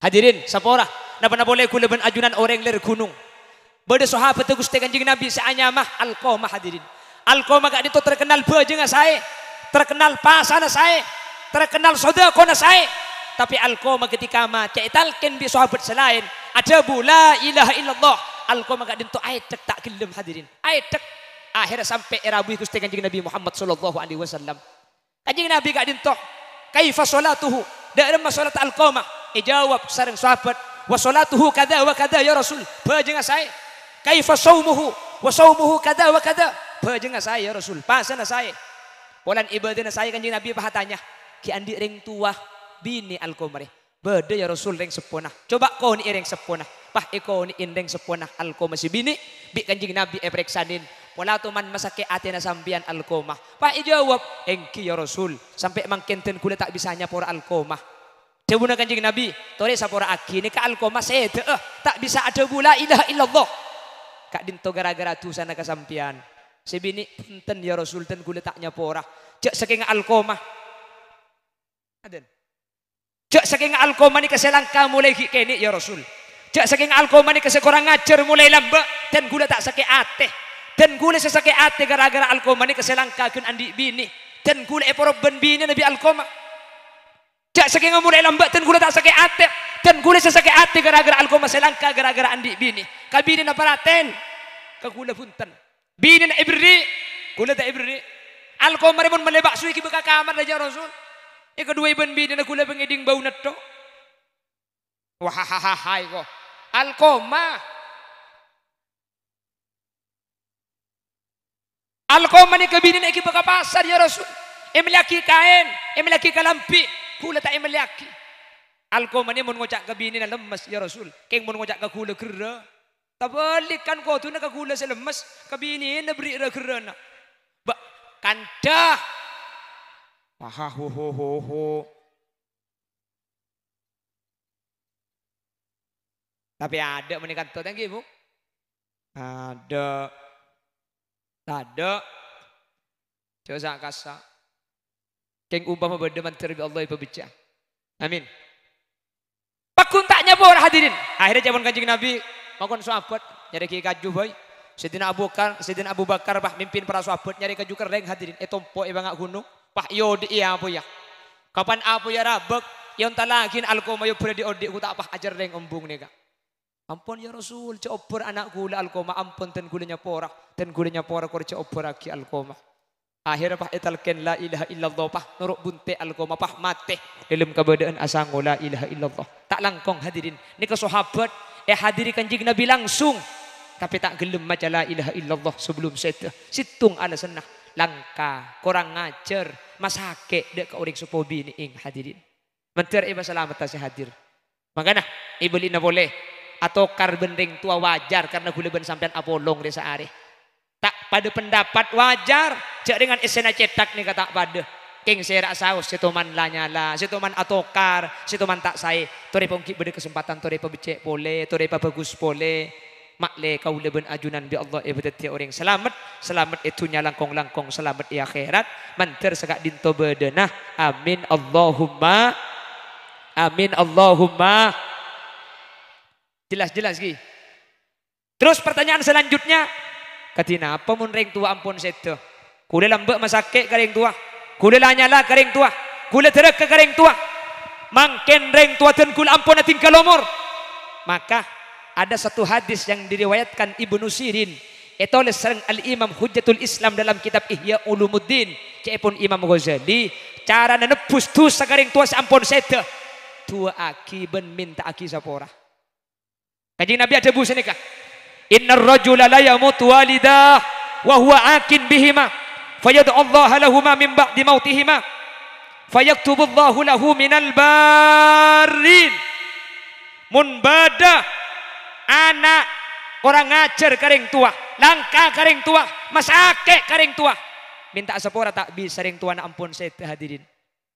Hadirin sapora, napa boleh kula ben ajunan orang ler gunung. Bade sahabat Gusti Kanjeng Nabi saanyamah Alqamah hadirin. Alqamah kak dintoh terkenal bejenga saya. Terkenal pasana saya, terkenal sodakona saya. Tapi Alqamah ketika mati italken bi sahabat selain ada la ilaha illallah. Alqamah gak dinto aitek tak gelem hadirin. Aitek akhirnya sampai era buih Gusti Kanjeng Nabi Muhammad sallallahu alaihi wasallam. Kanjeng Nabi gak dinto kaifa salatuhu? Dalam salat Alqamah jawab sareng sahabat wa salatuhu kada wa kada ya Rasul. Bajenga saya. Kaifa saumuhu wa saumuhu kada wa kada. Bajenga saya ya Rasul. Pasana saya. Polan ibadah saya Kanjeng Nabi pahatanya ki andi ring tua bini Alqamah. Bade ya Rasul ring sepona. Coba kau ni ring sepona. Pah iko ni indeng sepona Alqamah si bini bi Kanjeng Nabi preksanin. Pola tu man masake atena sambian Alqamah. Pah ijawab engki ya Rasul sampai mangkenten kula tak bisanya pora Alqamah. Debuna Kanjeng Nabi tore sapora aki ni ka Alqamah sede tak bisa ada la ilaha illallah. Kak dinto gara-gara tu sana kasampian. Sebini punten ya Rasul ten kula tak nyapora. Cek saking Alqamah. Aden. Cek saking Alqamah ni kaselangka mulai kene ya Rasul. Cek saking Alqamah ni kasekorang ngajar mulai lamba ten kula tak sake ate. Den kula sesake ate gara-gara Alqamah ni kaselangkakeun andi bini. Den kula eporo ben bini Nabi Alqamah. Cek saking mulai lamba ten kula tak sake ate. Den kula sesake ate gara-gara Alqamah selangka gara-gara andi bini. Kabini na paraten. Ka kula punten. Bini na ibri, kula tak ibri. Alqamah mun malebak suwi ki beka kamar aja Rasul. Kedua iban bini na kula pengeding bau netto. Wah ko. Alqamah. Alqamah ni kabini na ki beka pasar ya Rasul. Emlaki kain, emlaki kalampi, kula tak emlaki. Alqamah ni mun ngocak kabini na lemes ya Rasul. Keng mun ngocak ka kula kera. Tabalik kan kau tu nak gula selemas kabini na beri kerana. Ba kanda. Wah ho. Tapi ada menikah tu tangki bu. Ada. Coba sak kasa. Keng umpama berdeman terbi Allah berbicara. Amin. Pakun tak nyabor hadirin. Akhirnya zaman Kanjeng Nabi makon sahabat nyari ki kaju boy. Sayyidina Abu Bakar bah mimpin para sahabat nyari kaju kereng hadirin. Tompo bangak gunung. Pah yo di iya apa ya. Kapan apa ya rabek yon talagin Alqamah yo berdi odi ku tak pah ajar reng embung ni kak. Ampun ya Rasul copor anak gula Alqamah ampun ten gulanya pora. Ten gulanya pora kor copor aki Alqamah. Akhirnya pah italken la ilaha illallah pah nuruk bunte Alqamah pah mate dalam keadaan asango la ilaha illallah. Tak langkong hadirin. Ni ke sahabat hadiri Kanjeng Nabi langsung tapi tak gelem maca la ilaha illallah sebelum sete situng ala senah langka korang ngajar masake dek ka orang supo bini ing hadirin mentir iba selamat tasih hadir makana ibu lina boleh atau karben ring tua wajar karena gula ben sampean apolong desa are tak pada pendapat wajar cek dengan esena cetak nih kata pada King serak saus, situman lanyala, situman atokar, situman tak saya. Tore pongki berde kesempatan, tore pabicek boleh, tore bagus boleh. Makle kau leben ajunan bi Allah ibadati orang selamat, selamat itunya langkong-langkong selamat di akhirat. Manter sekak dinto bedenah. Amin Allahumma, amin Allahumma. Jelas-jelas ki. Terus pertanyaan selanjutnya, katina apa mun ring tua ampun seto? Kula lambek masake kareng tua. Kula lanyala kareng tua. Kula terek ke kareng tua. Mangken reng tua dan kula ampun tinggal umur. Maka ada satu hadis yang diriwayatkan Ibnu Sirin. Itu oleh serang Al-Imam Hujjatul Islam dalam kitab Ihya Ulumuddin. Cepun Imam Ghazali. Cara nebus dosa kareng tua sampun sete. Tua aki ben minta aki sapora. Kanjeng Nabi ada busa nikah. Innar rajula la yamutu walidah wa huwa akin bihima. Fayad'u Allah lahuma min ba'di mautihima. Fayaktubu Allahu lahu minal barin. Mun bada anak orang ngajar kareng tua, langka kareng tua, masake kareng tua. Minta sapora tak bisa ring tua na ampun saya hadirin.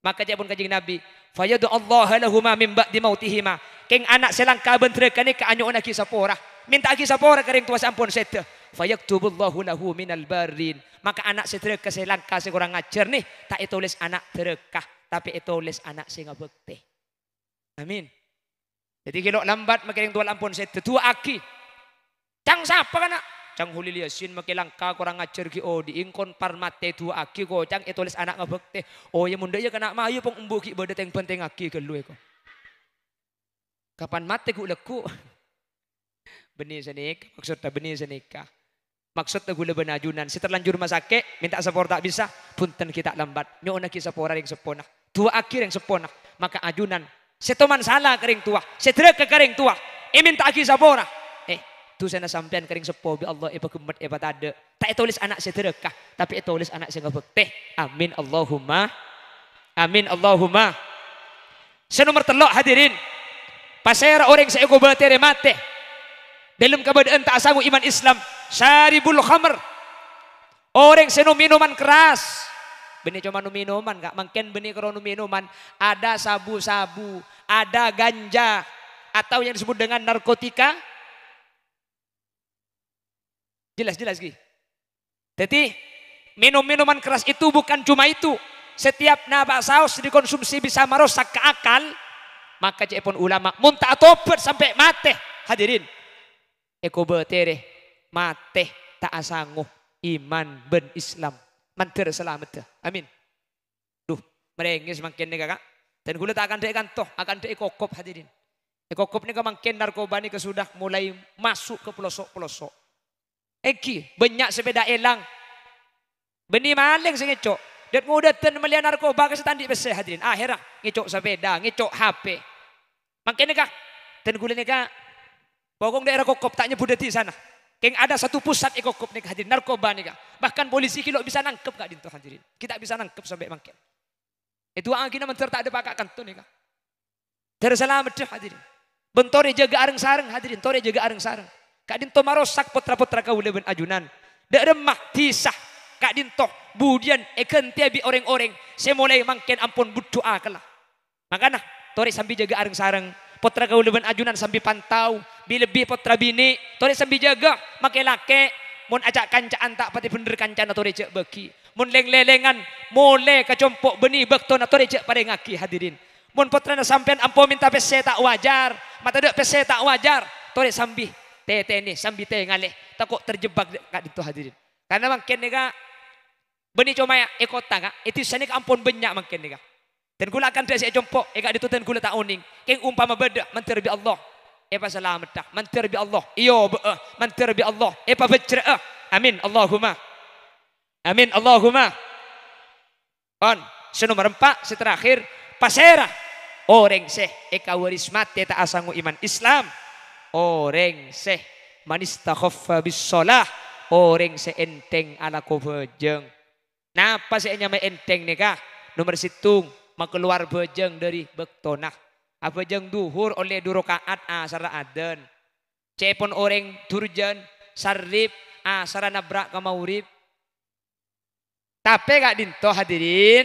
Maka jabun kanjeng Nabi, fayadu Allah lahuma min ba'di mautihima. Keng anak selangka bentre kani ka anyo na ki sapora. Minta ki sapora kareng tua sa ampun saya. Fayaktubu Allahu lahu minal barin. Maka anak setreka selangka se kurang ngajar nih, tak itulis anak terekah, tapi itulis anak sing ngabekti. Amin. Jadi kilo lambat makiring tua lampun saya tua aki. Cang siapa kana? Cang Hulil Yasin makilangka kurang ngajar ki oh diingkon parmate tua aki ko cang itulis anak ngabekti. Oh ya munda ya kena mayu pong umbuki badat yang penting aki keluwe ko. Kapan mate ku leku? Benih senik maksudnya benih senika. Maksudnya gula benajunan. Si terlanjur masake minta sapor tak bisa punten kita lambat. Nyo na ki sapora ring sepona. Tua akhir yang sepona. Maka ajunan. Setoman salah kering tua. Setrek ke kering tua. Minta aki sapora. Tu sana sampean kering sepo bi Allah eba kemet eba tade. Tak tulis anak sedekah, tapi tulis anak sing bekti. Amin Allahumma. Amin Allahumma. Senomor telok hadirin. Pasera orang seego batere mate. Dalam keadaan tak sanggup iman Islam. Syaribul khamr. Orang seno minuman keras. Benih cuma minuman enggak mungkin benih krono minuman ada sabu-sabu, ada ganja atau yang disebut dengan narkotika. Jelas-jelas Ki. Jadi minum-minuman keras itu bukan cuma itu. Setiap nabak saus dikonsumsi bisa merusak ke akal. Maka cepon ulama muntah tobat sampai mate. Hadirin. Eko betere mate tak asanguh iman ben Islam. Mantir selamat. Amin. Duh, merengis makin nih kakak. Dan gula tak akan dek kantoh, akan dek kokop hadirin. Kokop nih kemangkin narkoba nih sudah mulai masuk ke pelosok-pelosok. Eki banyak sepeda elang. Beni maling sing ngecok. Dat muda ten melihat narkoba ke setandi besar hadirin. Akhirnya ngecok sepeda, ngecok HP. Makin nih kak. Dan gula nih kak. Pokok daerah kokop tak nyebut di sana. Keng ada satu pusat ekokop nih hadirin narkoba nih kak. Bahkan polisi kilo bisa nangkep kak dinto hadirin. Kita bisa nangkep sampai mangkel. Itu angin menter tak ada pakak kanto nih kak. Terselamat deh hadirin. Bentore jaga areng sareng hadirin. Tore jaga areng sareng. Kak dinto marosak putra-putra kau leben ajunan. Dak remah tisah. Kak dinto budian eken tiabi orang-orang. Saya mulai mangken ampun berdoa kalah. Makanya tore sambil jaga areng sareng. Putra kau leben ajunan sambil pantau. Lebih putra bini, tore sambil jaga, makai lake, mun ajak kancaan tak pati bener kancana tore cek beki, mun leng-lelengan, mole kecompok benih bekto na tore cek pada ngaki hadirin, mun putra na sampean ampo minta pese tak wajar, mata dek pese tak wajar, tore sambil tete nih, sambil teh ngaleh, takut terjebak kak itu hadirin, karena makin nih kak, benih cuma ya ekota kak, itu sana ampun banyak makin nih kak, dan gula akan desi compok, kak itu dan gula tak uning, keng umpama beda, menterbi Allah. Epa selamat dah. Mantir bi Allah. Iyo be'ah. Mantir bi Allah. Epa bejra'ah. Amin. Allahumma. Amin. Allahumma. On. Senomor 4. Seterakhir. Pasera. Orang seh. Eka waris mati tak asangu iman Islam. Orang seh. Manistakhaffa bis sholah. Orang seh enteng ala kubejeng. Napa seh nyamai enteng nih kah? Nomor situng. Makeluar bejeng dari bektonah. Apa jeng duhur oleh durokaat asara aden. Cepon orang turjan sarip asara nabrak ke maurib. Tapi gak dinto hadirin.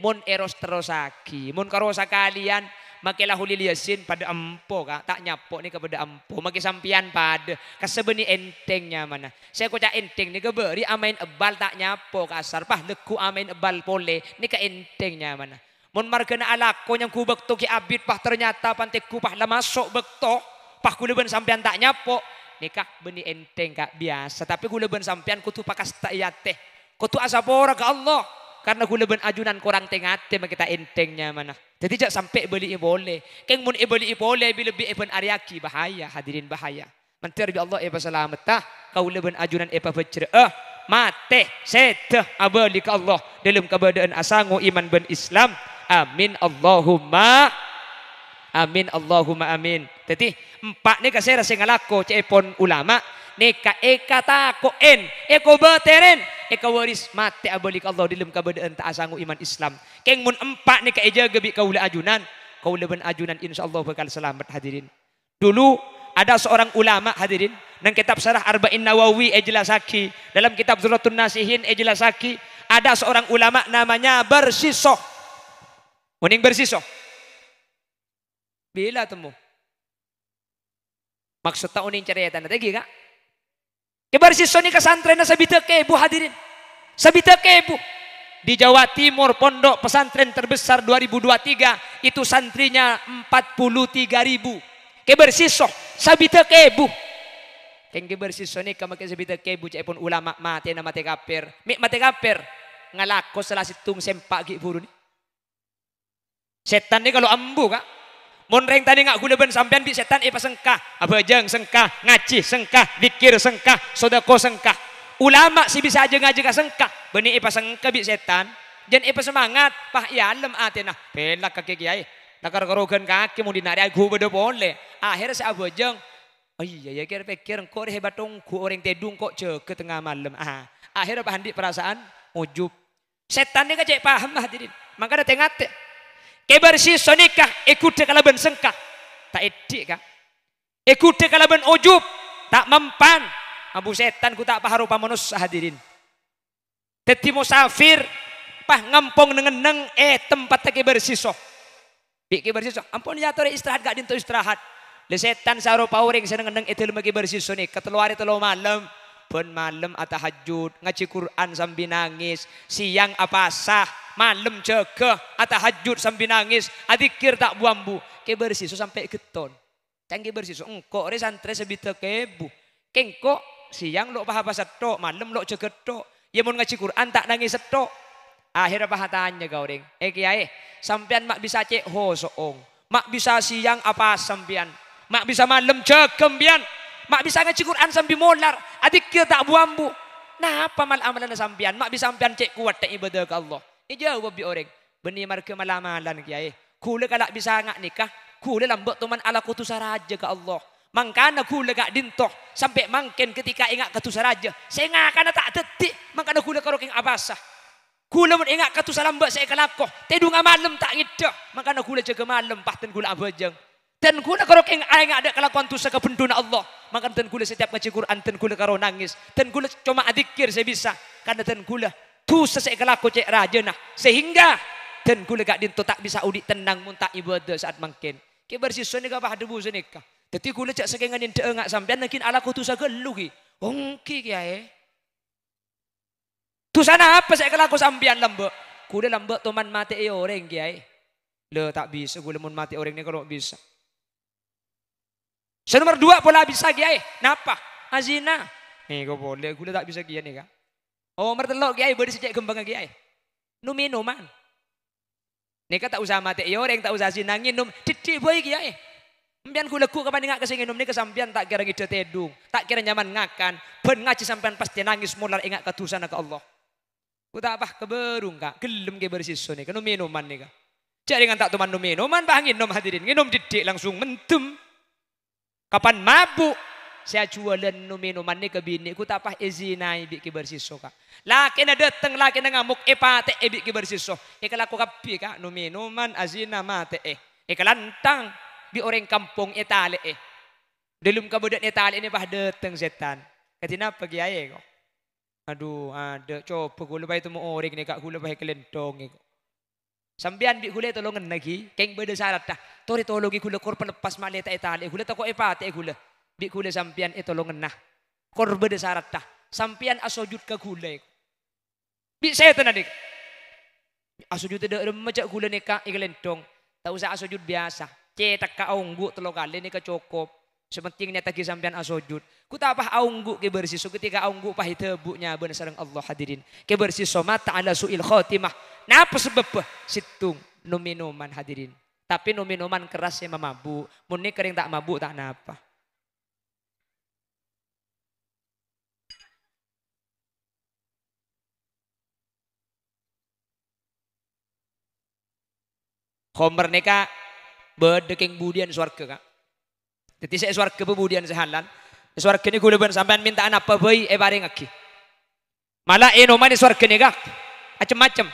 Mun eros terosaki. Mun karosa kalian. Makilah Hulil Yasin pada empo kak. Tak nyapok nih kepada empo. Maki sampian pada. Kasebeni entengnya mana. Saya kocak enteng nih keberi amain ebal tak nyapok kasar. Pah leku amain ebal pole. Nih ke entengnya mana. Mun margana alako yang ku bekto ki abid pah ternyata pantek ku pah lah masuk bekto pah ku leben sampean tak nyapo nikah beni enteng kak biasa tapi ku leben sampean ku tu pakas tak yateh Kau tu asapora ke Allah. Karena gula ben ajunan korang tengate kita entengnya mana. Jadi jak sampai beli boleh. Keng mun beli boleh bila bi ben ariaki bahaya hadirin bahaya. Menteri bi Allah selamat tah kau leben ajunan bercerah mate setah abali ke Allah dalam keadaan asangu iman ben Islam. Amin Allahumma amin Allahumma amin. Jadi empat ni kasih rasa ngalako cepon ulama neka eka tako en eko beteren eka waris mate abalik Allah dalam keadaan tak asangu iman Islam. Keng mun empat ni ka eja gebi kaula ajunan kaula ben ajunan insyaallah bakal selamat hadirin. Dulu ada seorang ulama hadirin dalam kitab Syarah Arba'in Nawawi jelasaki, dalam kitab Zuratun Nasihin jelasaki, ada seorang ulama namanya Barsisoh. Mending Barsisoh. Bila temu? Maksud tak uning cerita nanti lagi kak? Kebarsisoh ni kesantren na sabita kebu hadirin. Sabita kebu. Di Jawa Timur pondok pesantren terbesar 2023 itu santrinya 43.000. Kebarsisoh sabita kebu. Keng kebarsisoh ni kama sabita kebu cai pun ulama mati na mati kafir. Mik mati kafir ngalako salah situng sempak gi buru ni. Setan ni kalau ambu kak. Monreng tadi ngak gula ben sampean bi setan pasengkah. Abajang sengkah, ngaji sengkah, dikir sengkah, sodako sengkah. Ulama si bisa aja ngaji ka sengkah. Beni pasengkah bi setan. Jan semangat pah ya alem atena. Pelak kaki kiai. Nakar karogan kaki mau dinari aku beda boleh. Akhirnya si abajang. Oh iya ya kira pikir kok hebat dong ku orang tedung kok ke tengah malam. Akhirnya pahandi perasaan ujub. Setan ni kacek paham hadirin. Maka ada tengate. Kebarsisoh nikah ikut kalaban sengkah tak edik kah ikut kalaban ujub tak mempan abu setan ku tak paharu pamanus hadirin teti musafir pah ngampong neng tempat kebarsisoh bi kebarsisoh ampun ya tore istirahat gak dinto istirahat le setan saro pauring seneng neng itu lemagi kebarsisoh ni keteluari telu malam pun malam atahajud ngaji Quran sambil nangis siang apa sah malam cekeh atahajud sambil nangis adikir tak buambu kebarsisoh sampai keton cangki bersisuh engkau re santre sebita kebu kengko siang lo paha setok malam lo ceketok ya mau ngaji Quran tak nangis setok akhirnya paha tanya kau ring kiai sampean mak bisa cek ho soong mak bisa siang apa sampean mak bisa malam cekembian mak bisa ngaji Quran sambil molar adikir tak buambu nah apa mal amalan sampean mak bisa sampean cek kuat tak ibadah ke Allah jawab bi orang benih marke malamalan kiai kule kalak bisa ngak nikah kule lambak teman ala kutusa raja ke Allah mangkana kule gak dintoh sampai mangken ketika ingat ketusa raja saya ngakana tak detik mangkana kule karoking abasah kule mun ingat ketusa lambak saya kelakoh tedunga malam tak ngidah mangkana kule jaga malam pahten kule abajang dan kule karoking ingat ada kelakuan tusa kependuna Allah mangkana ten kule setiap ngaji Quran ten kule karo nangis ten kule cuma adikir saya bisa karena ten kule tu sesek kelaku cek raja nah sehingga dan kule gak dinto tak bisa udik tenang muntah ibadah saat mangkin kebarsisoh ni kapah debu senikah jadi kule cek sekengan ente engak sampean mungkin ala ku tu sagelu ki ongki kiai tu sana apa saya kelaku sampean lambek kule lambek teman mati orang kiai le tak bisa kule mun mati orang ni kalau bisa nomor 2 pola bisa kiai napa azina nih kau boleh kule tak bisa kiai nih kak oh mertelok kiai beri sejak kembang kiai. Nu minuman. Nika tak usah mati orang tak usah sinangin num titik boy kiai. Sampean ku leku kapan ngak kesing num ni kesampian tak kira ngide tedung, tak kira nyaman ngakan, ben ngaji sampean pasti nangis mular ingat ketusana ke Allah. Ku tak apa keberung kak, gelem ke bersisuh ni nu minuman nika. Cari ngan tak teman nu minuman bangin num hadirin, nginum titik langsung mentem. Kapan mabuk saya jualan nu minuman ni ke bini ku tak apa izinai bi ki bersisuh kak. Laki na dateng laki na ngamuk pate bi ki bersisuh. Ikala ku kapi kak nu minuman azina mate ikalantang bi orang kampung etale Delum kabudat etale ini bah dateng setan. Katina pagi aye kok. Aduh ada coba gula bayi tu mau orang ni kak gula bayi kelentong kok. Sambian bi gula tolongan lagi keng beda syarat dah. Tori tolongi gula korban lepas maleta etale gula tak kok pate gula. Bi kule sampian tolongan nah korban syarat dah sampian asojud ke gule bi setan adik asojud tidak macam gule neka ikelentong tak usah asojud biasa cetak ka onggu telo kali ni cukup sepenting nyata ki sampian asojud Ku tak apa aunggu ke bersih so ketika aunggu pah tebuknya bener sareng Allah hadirin. Ke bersih so mata ala suil khotimah. Napa sebab situng nu minuman hadirin. Tapi nu minuman keras yang memabuk. Mun ni kering tak mabuk tak napa. Khomer ni kak berdeking budian swarga kak. Jadi saya swarga budian sehalan. Swarga ni gula ben sampean mintaan apa bayi bareng aki. Malah enoman di swarga ni kak. Macam-macam.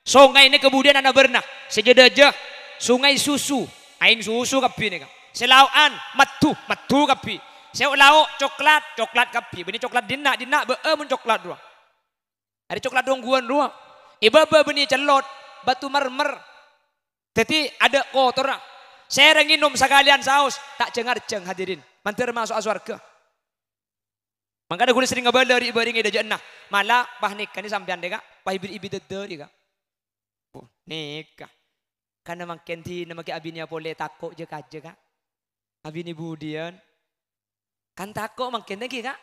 Sungai ini kemudian anak berenang. Sejedaja sungai susu. Ain susu kapi ni kak. Selauan matu kapi. Selau coklat kapi. Bini coklat dina mun coklat dua. Ada coklat dongguan dua. Iba beni celot batu mermer. Jadi ada kotor. Saya nginum sekalian saus tak cengar-ceng hadirin. Mantir masuk aswarga. Makanya gue sering ngebala dari ibaring ida jannah. Malah pah nikah ni sampean deka, pah ibi dederi kak. Oh, nikah. Karena makin ti nama ke abinya boleh takut je kaje kak. Abini budian. Kan takut makin lagi kak.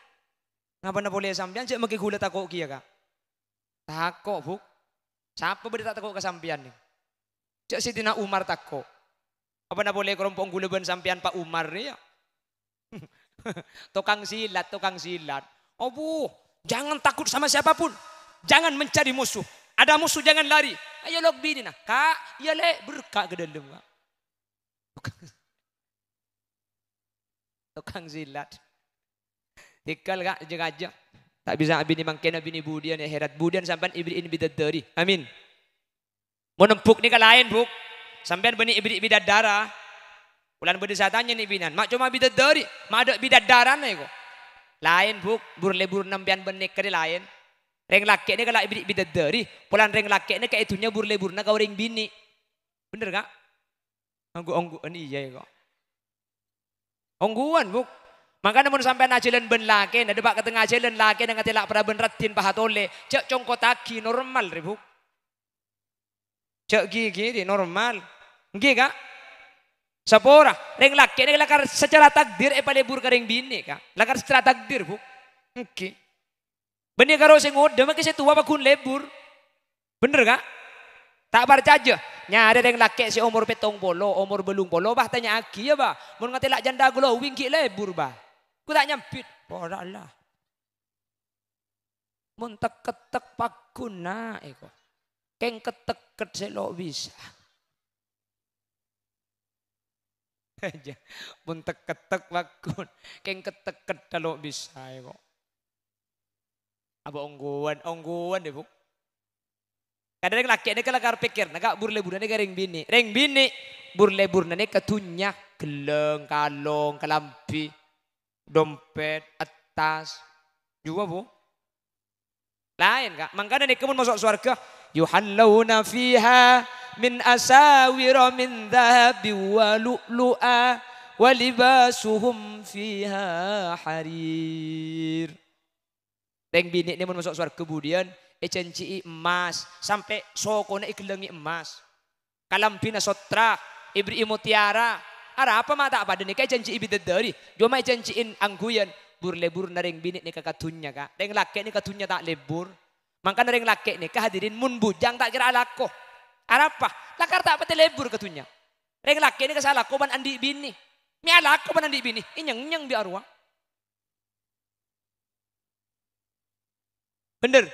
Ngapa na boleh sampean je makin gula takut kia kak. Takut bu. Siapa beri tak takut ke sampean ni? Cak Sidina Umar takut. Apa na boleh kerompong gula ben sampean Pak Umar ni ya? Tukang silat. Oh bu, jangan takut sama siapapun. Jangan mencari musuh. Ada musuh jangan lari. Ayo log bini nah. Kak, ya le berkak ke dalam kak. Tukang silat. Tikal kak jaga aja. Tak bisa abini mangkena bini budian ya herat budian sampai ibri ini bidadari. Amin. Menempuk ni kan lain buk. Sampai bini ibri bidadara. Ulan berdesa tanya nih binan, mak cuma bidadari, mak ada bidadaran nih kok. Lain buk, burlebur nampian benek kali lain. Reng laki ini kalau ibrik bidadari, pulan reng laki ini kayak itunya burlebur na kau reng bini. Bener kak? Ongguan iya kok. Ongguan buk. Makanya mun sampai najilan ben laki, ada pak ketengah jalan laki dengan tilak pada benratin pahatole, cek congkotaki normal ribuk. Cek gigi normal, gigi kak? Sapora, reng laki ini lakar secara takdir palebur ka reng bini kak. Lakar secara takdir bu. Oke. Benih karo sing udah makin tua apa kun lebur. Bener kak? Tak percaya. Nyari reng laki si umur petong polo, umur belung polo bah tanya aki ya bah. Mun ngati lak janda glowing ki lebur bah. Ku tak nyampit. Pora lah. Mun tek-tek pakuna eko. Keng ketek-ket selo bisa. Aja pun tek-tek wakun keng ketek kalau bisa kok apa ongguan deh bu kadang laki ini kalau pikir nak burle-burne reng bini burle-burne ketunya geleng kalong kelampi dompet atas juga bu lain kak makanya nih kamu masuk surga yuhallawna fiha min asawira min dhahabi wa lu'lu'a wa libasuhum fiha harir. Reng bini ini masuk surga kemudian cenci emas sampai sokona ikelengi emas. Kalampina sotra, ibri mutiara. Ara apa mata apa dene kayak cenci ibi dedari. Cuma cenciin angguyan burlebur na reng bini ni kakatunya kak. Reng laki ni katunya tak lebur. Makanya reng laki ni kehadirin mun bujang tak kira alako. Apa? Lakar tak pati lebur ketunya. Reng laki ini kesalah ko ban andi bini. Mi alak ko ban andi bini. Inyang bi arwah. Bener.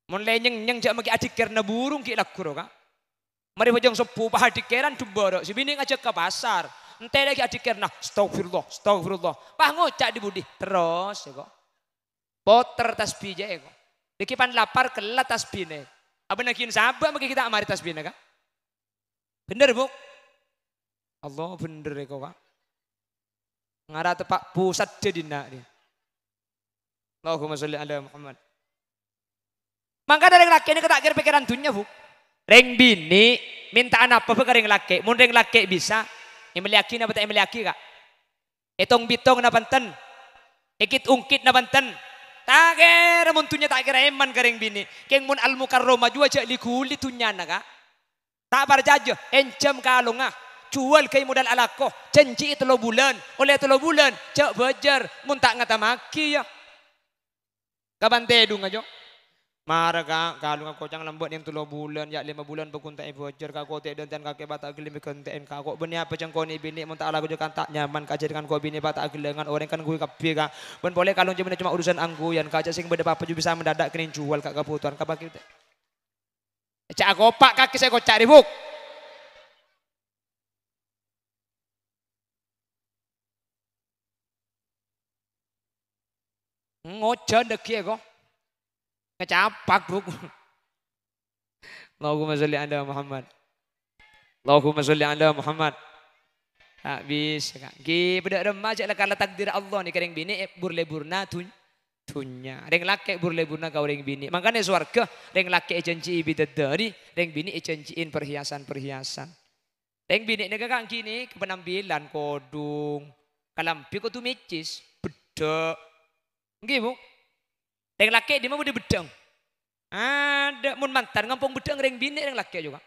Mun lenyeng jak maki adik karena burung ki lakuro ka. Mari bojong sepuh pah adik keran coba si bini ngajak ke pasar. Ente lagi adik karena astagfirullah. Pah ngocak di budi. Terus ya kok. Poter tasbih je kok. Dikipan lapar kelat tasbih apa nakin sahabat maka kita amari tasbih kak? Bener bu? Allah bener ya kak. Ngarah tepak pusat jadi nak dia. Allahumma sholli ala Muhammad. Maka dari laki ini ketakir pikiran dunia bu. Reng bini mintaan apa ke reng laki? Mun reng laki bisa. Imeliaki na bata imeliaki kak. Itong bitong na panten. Ikit ungkit na panten. Takir muntunya tak kira eman kering bini. Keng mun al mukarroma jua jak likuli tunya na kak. Tak percaya encam kalung ah. Jual kai modal alako. Janji 3 bulan. Oleh 3 bulan. Cak bajar. Mun tak ngata maki ya. Kapan tedung aja. Marah kak, kalau kau jangan lembut yang 3 bulan, ya 5 bulan berkuntai bajar kak kau tak dan kakek batak gelim berkuntai kak kau benih apa cang kau ni bini, mun tak lagu jangan tak nyaman kak jadikan kau bini batak gelengan orang kan gue kapi kak, ben boleh kalau cuma urusan angguyan kak sing beda apa juga bisa mendadak kena jual kak kebutuhan kak bagi cak aku pak kaki saya kau cari buk. Ngoceh deki kok. Kecapak buk. Allahumma sholli ala Muhammad. Allahumma sholli ala Muhammad. Tak bisa kak. Ki pada remaja lah kalau takdir Allah ni kering bini burleburna tunya. Reng laki burleburna kau reng bini. Makanya swarga reng laki janji bidadari, reng bini janjiin perhiasan-perhiasan. Reng bini ni kak gini penampilan kodung, kalampi ko tu mecis, bedek. Nggih Bu. Reng laki di mana bude bedeng. Ada mun mantan ngampung bedeng reng bini reng laki juga.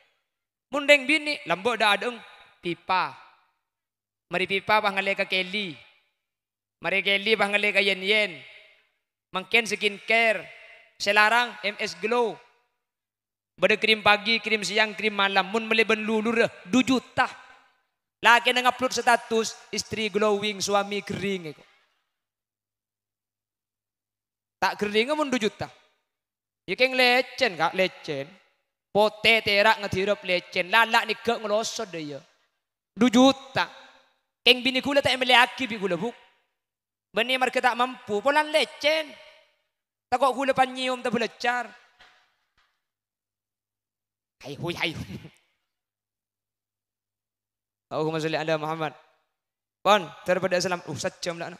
Mun reng bini lambok dah adeng pipa. Mari pipa panggale ka Kelly. Mari Kelly panggale ka Yen. Mangken skincare. Selarang MS Glow. Bade krim pagi, krim siang, krim malam. Mun meleben lulur 2 juta. Laki nang upload status istri glowing, suami kering. Tak kering mun 2 juta. Ya keng lecen kak lecen. Pote terak ngetirap lecen. Lalak ni ke ngelosot dia. 2 juta. Keng bini kula tak meliaki bi kula buk. Bani mereka tak mampu. Polan lecen. Tak kok kula panyium tak belecar. Hai hui hai. Allahumma sholli ala Muhammad. Pon daripada salam. Sejam lah.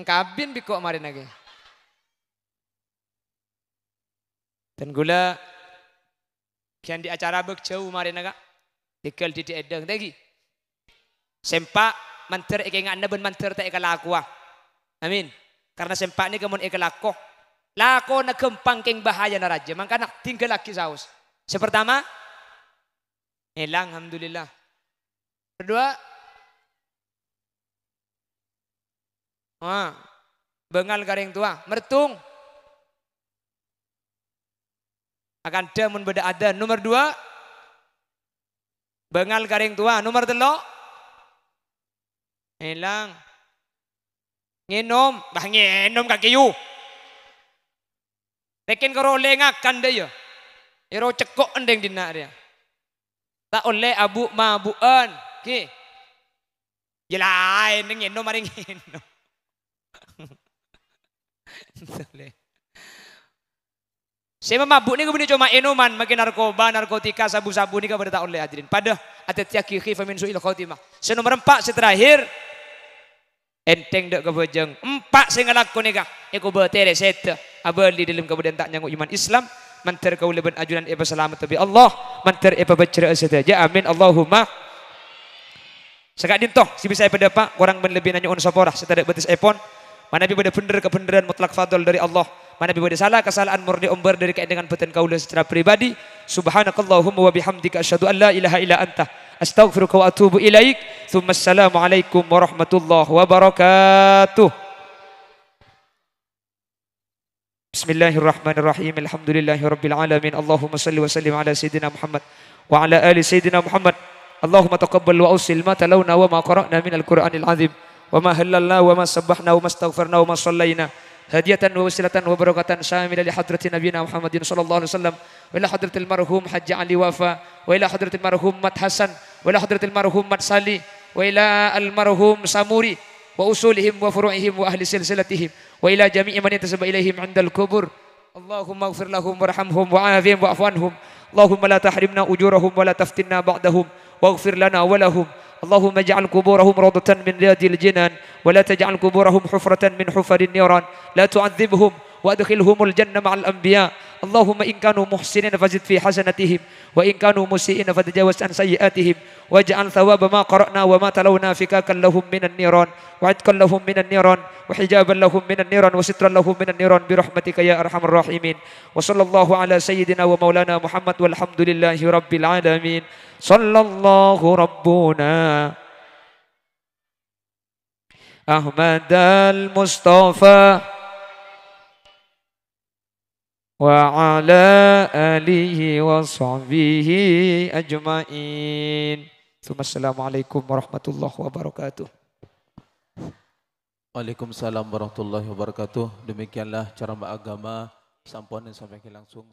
Kabin biko kemarin lagi. Dan gula kian di acara bekjau kemarin agak dikel di edeng lagi. Sempak manter eke ngana ben manter tak eka laku. Amin. Karena sempak ni kemun eka lako. Lako na kempang keng bahaya na raja. Maka nak tinggal laki saus. Sepertama elang alhamdulillah. Kedua bengal garing tua, mertung. Akan demun beda ada. Nomor 2, bengal garing tua. Nomor 3, hilang. Nginom, bah nginom kaki yu. Tekin karo lengakan dia. Iro cekok endeng dina dia. Tak oleh abu mabuan. Ki. Jelain nginom mari nginom. Saya mabuk ni kemudian cuma minuman, makin narkoba, narkotika, sabu-sabu ni kepada tak oleh hadirin. Pada atet-yaki khifa min su'il khotimah. Nomor 4 seterakhir enteng dek kebejeng. 4 sing ngelaku ni kah? Iku betere set abali dalam kemudian tak nyanguk iman Islam. Manter kau leben ajunan iba selamat tapi Allah manter iba bercerita saja. Amin Allahumma. Sekadin toh si bisa pada pak kurang lebih nanya on saporah setada betis epon. Mana bi pada bener kebenaran mutlak fadl dari Allah. Mana bi pada salah kesalahan murni umbar dari kaitangan peten kaula secara pribadi. Subhanakallahumma wa bihamdika asyhadu an la ilaha illa anta astaghfiruka wa atubu ilaik. Tsumma assalamu alaikum warahmatullahi wabarakatuh. Bismillahirrahmanirrahim. Alhamdulillahirabbil alamin. Allahumma shalli wa sallim ala sayidina Muhammad wa ala ali sayidina Muhammad. Allahumma taqabbal wa usil ma talawna wa ma qara'na minal Qur'anil azim. وما هللنا وما سبحنا وما استغفرنا وما صلينا هدية ووسيلة وبركة شاملة لحضرة نبينا محمد صلى الله عليه وسلم وإلى حضرة المرحوم حج علي وفا وإلى حضرة المرحوم مت حسن وإلى حضرة المرحوم مت سالي وإلى المرحوم ساموري وأصولهم وفروعهم وأهل سلسلتهم وإلى جميع من ينتسب إليهم عند الكبر. اللهم اغفر لهم وارحمهم وعافهم واعف عنهم. اللهم لا تحرمنا أجورهم ولا تفتنا بعدهم واغفر لنا ولهم. اللهم اجعل قبورهم روضة من رياض الجنان ولا تجعل قبورهم حفرة من حفر النيران. لا تعذبهم وادخلهم الجنة مع الأنبياء. Allahumma in kanu muhsinin fazid fi hasanatihim wa in kanu musii'in fatajawaz an sayyi'atihim waj'al thawaba ma qara'na wa ma talawna fikakan lahum minan niran wa itqan lahum minan niran wa hijaban lahum minan niran wa sitran lahum minan niran bi rahmatika ya arhamar rahimin. Wa sallallahu ala sayyidina wa maulana Muhammad walhamdulillahi rabbil alamin. Sallallahu rabbuna Ahmad al-Mustafa wa ala alihi wa sahbihi ajma'in. Assalamualaikum warahmatullahi wabarakatuh. Waalaikumsalam warahmatullahi wabarakatuh. Demikianlah cara beragama sampun dan sampaikan langsung.